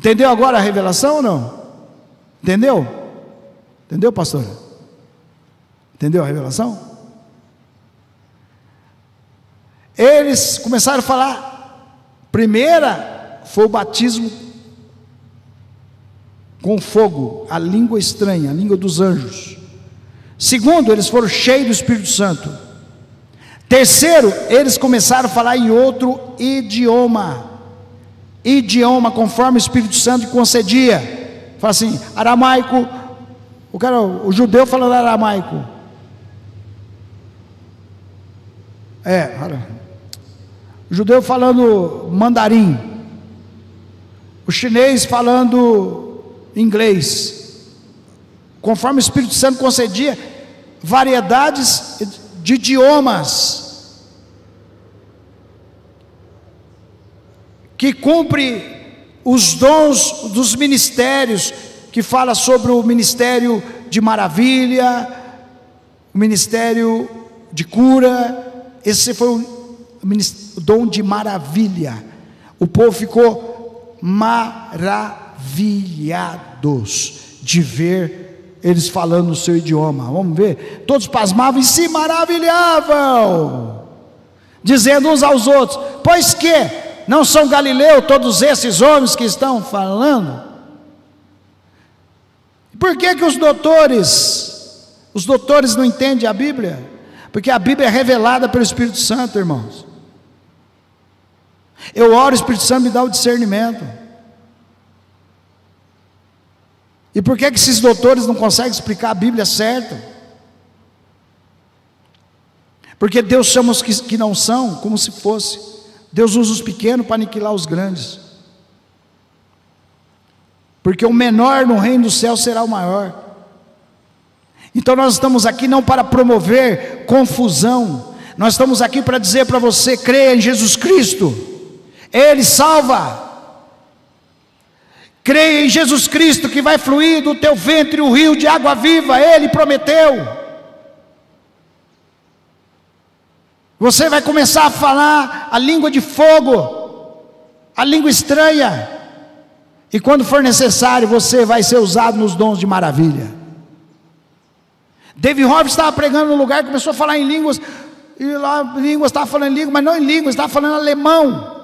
Entendeu agora a revelação ou não? Entendeu? Entendeu, pastor? Entendeu a revelação? Eles começaram a falar. Primeira foi o batismo com fogo, a língua estranha, a língua dos anjos. Segundo, eles foram cheios do Espírito Santo. Terceiro, eles começaram a falar em outro idioma. Idioma conforme o Espírito Santo concedia. Fala assim, aramaico. O judeu falando aramaico. O judeu falando mandarim. O chinês falando inglês. Conforme o Espírito Santo concedia variedades de idiomas que cumpre os dons dos ministérios, que fala sobre o ministério de maravilha, o ministério de cura. Esse foi o dom de maravilha. O povo ficou maravilhados de ver eles falando o seu idioma. Vamos ver, todos pasmavam e se maravilhavam, dizendo uns aos outros: pois que não são galileus todos esses homens que estão falando? Por que os doutores não entendem a Bíblia? Porque a Bíblia é revelada pelo Espírito Santo, irmãos. Eu oro, o Espírito Santo me dá o discernimento. E por que esses doutores não conseguem explicar a Bíblia certo? Porque Deus chama os que não são como se fosse. Deus usa os pequenos para aniquilar os grandes. Porque o menor no reino do céu será o maior. Então nós estamos aqui não para promover confusão. Nós estamos aqui para dizer para você: creia em Jesus Cristo, Ele salva. Creia em Jesus Cristo, que vai fluir do teu ventre o rio de água viva. Ele prometeu. Você vai começar a falar a língua de fogo, a língua estranha, e quando for necessário, você vai ser usado nos dons de maravilha. David Hobbs estava pregando num lugar, começou a falar em línguas, e lá línguas, estava falando em língua, mas não em línguas, estava falando alemão.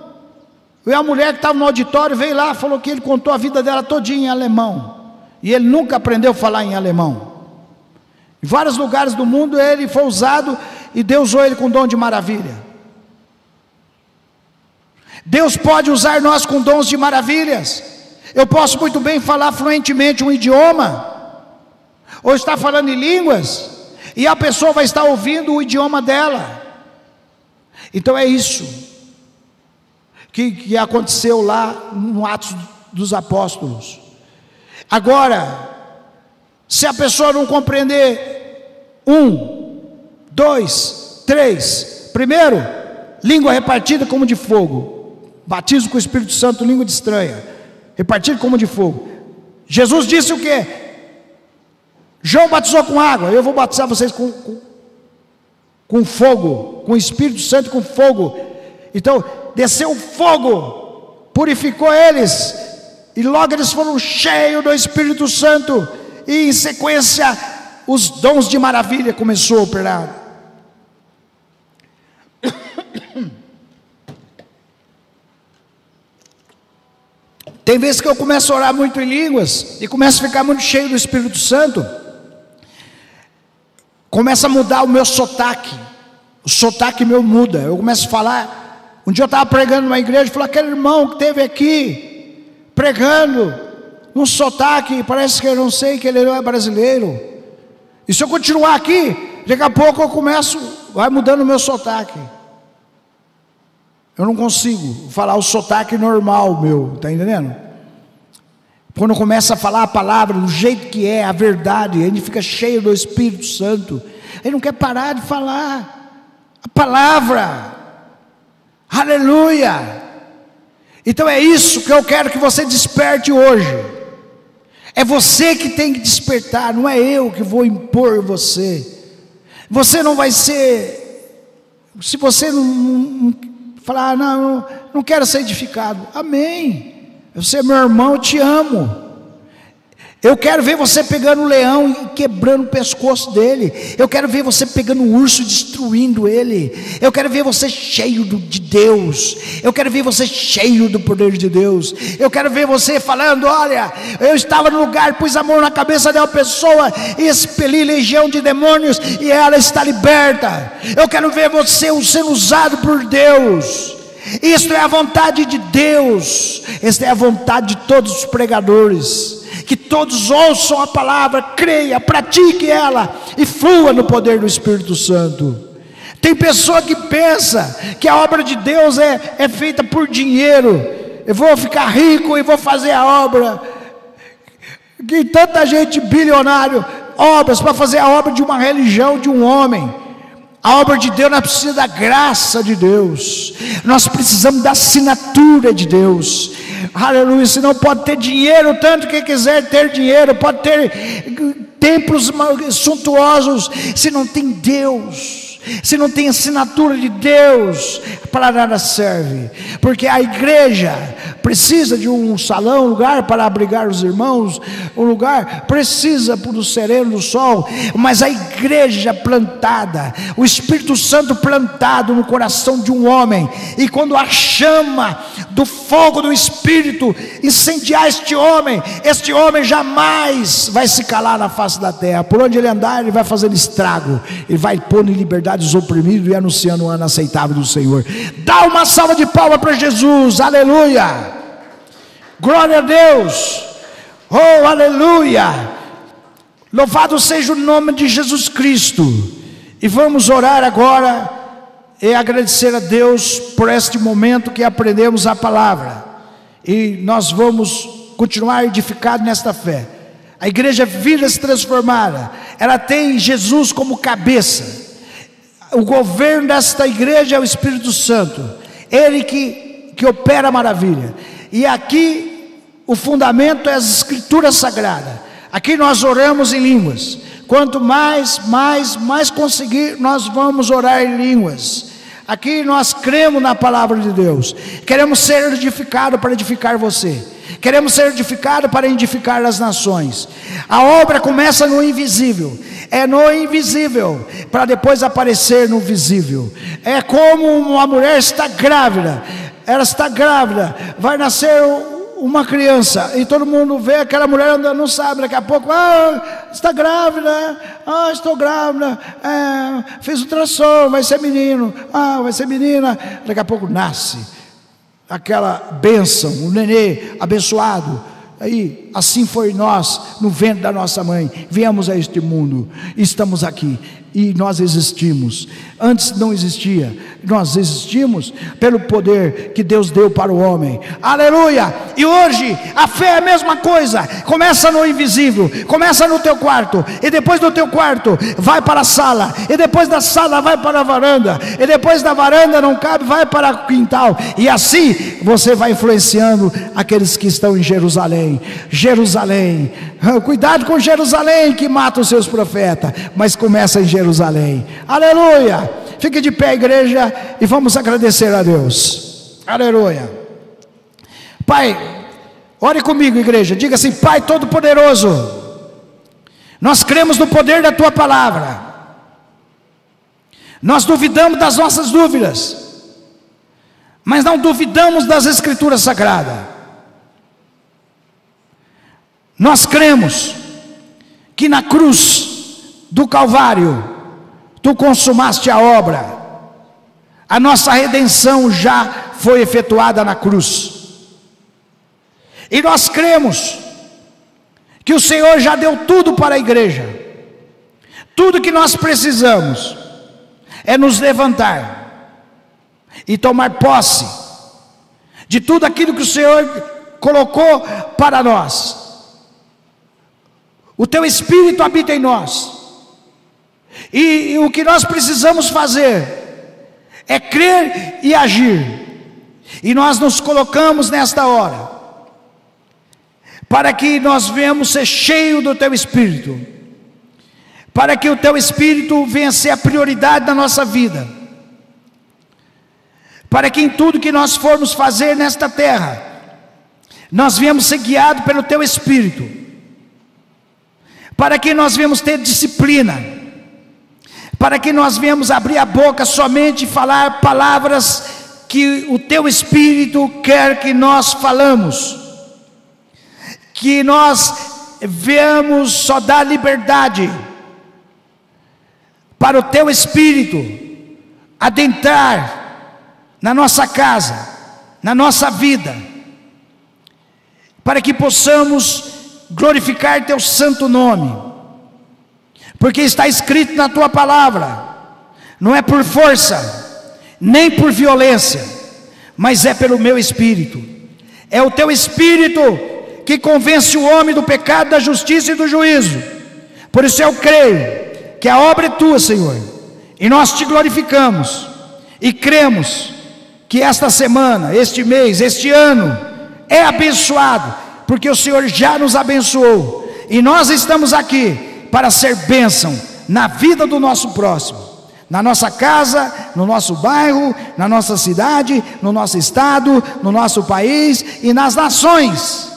E a mulher que estava no auditório veio lá, falou que ele contou a vida dela todinha em alemão, e ele nunca aprendeu a falar em alemão. Em vários lugares do mundo ele foi usado, e Deus usou ele com dom de maravilha. Deus pode usar nós com dons de maravilhas. Eu posso muito bem falar fluentemente um idioma, ou estar falando em línguas, e a pessoa vai estar ouvindo o idioma dela. Então é isso que aconteceu lá no Atos dos Apóstolos. Agora, se a pessoa não compreender 1, 2, 3, primeiro, língua repartida como de fogo, batismo com o Espírito Santo, língua de estranha, repartido como de fogo. Jesus disse o que? João batizou com água, eu vou batizar vocês com fogo, com o Espírito Santo, com fogo. Então desceu o fogo, purificou eles, e logo eles foram cheios do Espírito Santo, e em sequência os dons de maravilha começou a operar. Tem vezes que eu começo a orar muito em línguas, e começo a ficar muito cheio do Espírito Santo, começa a mudar o meu sotaque, o sotaque meu muda, eu começo a falar. Um dia eu estava pregando numa igreja, falou: aquele irmão que esteve aqui, pregando, um sotaque, parece que eu não sei que ele não é brasileiro. E se eu continuar aqui, daqui a pouco eu começo, vai mudando o meu sotaque. Eu não consigo falar o sotaque normal meu, está entendendo? Quando começa a falar a palavra do jeito que é, a verdade, a gente fica cheio do Espírito Santo, ele não quer parar de falar a palavra. Aleluia! Então é isso que eu quero que você desperte hoje. É você que tem que despertar, não é eu que vou impor você. Você não vai ser, se você não falar: não quero ser edificado, amém, você é meu irmão, eu te amo. Eu quero ver você pegando o leão e quebrando o pescoço dele. Eu quero ver você pegando o urso e destruindo ele. Eu quero ver você cheio de Deus. Eu quero ver você cheio do poder de Deus. Eu quero ver você falando: olha, eu estava no lugar, pus a mão na cabeça de uma pessoa e expeli legião de demônios, e ela está liberta. Eu quero ver você sendo usado por Deus. Isto é a vontade de Deus. Esta é a vontade de todos os pregadores, que todos ouçam a palavra, creia, pratique ela e flua no poder do Espírito Santo. Tem pessoa que pensa que a obra de Deus é feita por dinheiro. Eu vou ficar rico e vou fazer a obra. Que tanta gente bilionário, obras para fazer a obra de uma religião, de um homem. A obra de Deus, nós precisamos da graça de Deus, nós precisamos da assinatura de Deus. Aleluia. Se não pode ter dinheiro, tanto que quiser ter dinheiro, pode ter templos suntuosos, se não tem Deus, se não tem assinatura de Deus, para nada serve. Porque a igreja precisa de um salão, um lugar para abrigar os irmãos, um lugar, precisa do sereno do sol, mas a igreja plantada, o Espírito Santo plantado no coração de um homem, e quando a chama do fogo do Espírito incendiar este homem jamais vai se calar na face da terra. Por onde ele andar, ele vai fazendo estrago, ele vai pondo em liberdade enfermidades, os oprimidos, e anunciando o ano aceitável do Senhor. Dá uma salva de palmas para Jesus, aleluia, glória a Deus, oh aleluia, louvado seja o nome de Jesus Cristo. E vamos orar agora e agradecer a Deus por este momento que aprendemos a palavra, e nós vamos continuar edificados nesta fé. A igreja Vidas Transformadas, ela tem Jesus como cabeça. O governo desta igreja é o Espírito Santo, ele que opera a maravilha. E aqui o fundamento é as Escrituras Sagradas. Aqui nós oramos em línguas. Quanto mais conseguir, nós vamos orar em línguas. Aqui nós cremos na palavra de Deus. Queremos ser edificados para edificar você. Queremos ser edificados para edificar as nações. A obra começa no invisível. É no invisível para depois aparecer no visível. É como uma mulher está grávida. Ela está grávida, vai nascer uma criança, e todo mundo vê aquela mulher andando, não sabe, daqui a pouco, está grávida, estou grávida, fiz ultrassom, vai ser menino, vai ser menina, daqui a pouco nasce aquela bênção, o nenê abençoado. Aí, assim foi nós, no ventre da nossa mãe, viemos a este mundo, estamos aqui, e nós existimos. Antes não existia, nós existimos pelo poder que Deus deu para o homem, aleluia. E hoje a fé é a mesma coisa, começa no invisível, começa no teu quarto, e depois do teu quarto vai para a sala, e depois da sala vai para a varanda, e depois da varanda não cabe, vai para o quintal, e assim você vai influenciando aqueles que estão em Jerusalém. Jerusalém, cuidado com Jerusalém que mata os seus profetas, mas começa em Jerusalém, aleluia. Fique de pé, igreja, e vamos agradecer a Deus, aleluia. Pai, ore comigo, igreja, diga assim: Pai Todo-Poderoso, nós cremos no poder da Tua palavra, nós duvidamos das nossas dúvidas, mas não duvidamos das Escrituras Sagradas. Nós cremos que na cruz do Calvário Tu consumaste a obra, a nossa redenção já foi efetuada na cruz, e nós cremos que o Senhor já deu tudo para a igreja. Tudo que nós precisamos é nos levantar e tomar posse de tudo aquilo que o Senhor colocou para nós. O Teu Espírito habita em nós, e o que nós precisamos fazer é crer e agir. E nós nos colocamos nesta hora para que nós venhamos ser cheios do Teu Espírito, para que o Teu Espírito venha ser a prioridade da nossa vida, para que em tudo que nós formos fazer nesta terra, nós venhamos ser guiados pelo Teu Espírito, para que nós venhamos ter disciplina, para que nós venhamos abrir a boca somente e falar palavras que o Teu Espírito quer que nós falamos, que nós venhamos só dar liberdade para o Teu Espírito adentrar na nossa casa, na nossa vida, para que possamos glorificar Teu santo nome, porque está escrito na Tua palavra: não é por força, nem por violência, mas é pelo meu Espírito. É o Teu Espírito que convence o homem do pecado, da justiça e do juízo. Por isso eu creio que a obra é Tua, Senhor, e nós Te glorificamos, e cremos que esta semana, este mês, este ano é abençoado, porque o Senhor já nos abençoou, e nós estamos aqui para ser bênção na vida do nosso próximo, na nossa casa, no nosso bairro, na nossa cidade, no nosso estado, no nosso país e nas nações.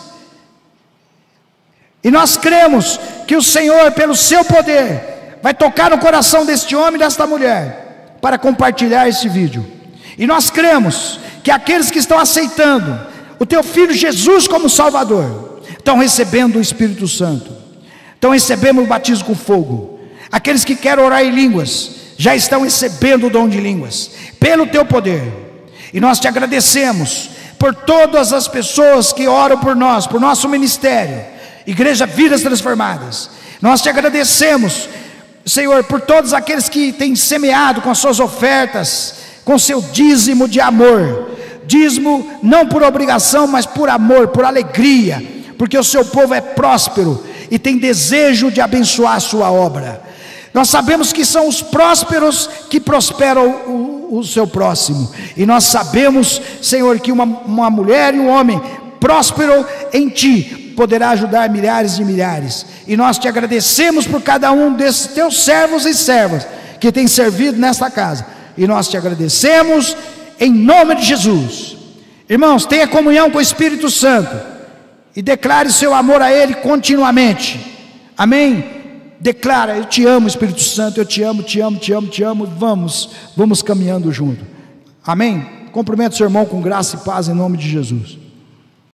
E nós cremos que o Senhor, pelo Seu poder, vai tocar no coração deste homem e desta mulher para compartilhar este vídeo. E nós cremos que aqueles que estão aceitando o Teu Filho Jesus como Salvador estão recebendo o Espírito Santo, estão recebendo o batismo com fogo. Aqueles que querem orar em línguas já estão recebendo o dom de línguas, pelo teu poder. E nós te agradecemos por todas as pessoas que oram por nós, por nosso ministério, Igreja Vidas Transformadas. Nós te agradecemos, Senhor, por todos aqueles que têm semeado com as suas ofertas, com seu dízimo de amor. Dízimo não por obrigação, mas por amor, por alegria, porque o seu povo é próspero e tem desejo de abençoar a sua obra. Nós sabemos que são os prósperos que prosperam o seu próximo, e nós sabemos, Senhor, que uma mulher e um homem próspero em Ti poderá ajudar milhares e milhares, e nós te agradecemos por cada um desses teus servos e servas que tem servido nesta casa, e nós te agradecemos em nome de Jesus. Irmãos, tenha comunhão com o Espírito Santo e declare seu amor a Ele continuamente. Amém? Declara: eu te amo, Espírito Santo, eu te amo, te amo, te amo, te amo. Vamos caminhando junto. Amém? Cumprimento o seu irmão com graça e paz em nome de Jesus.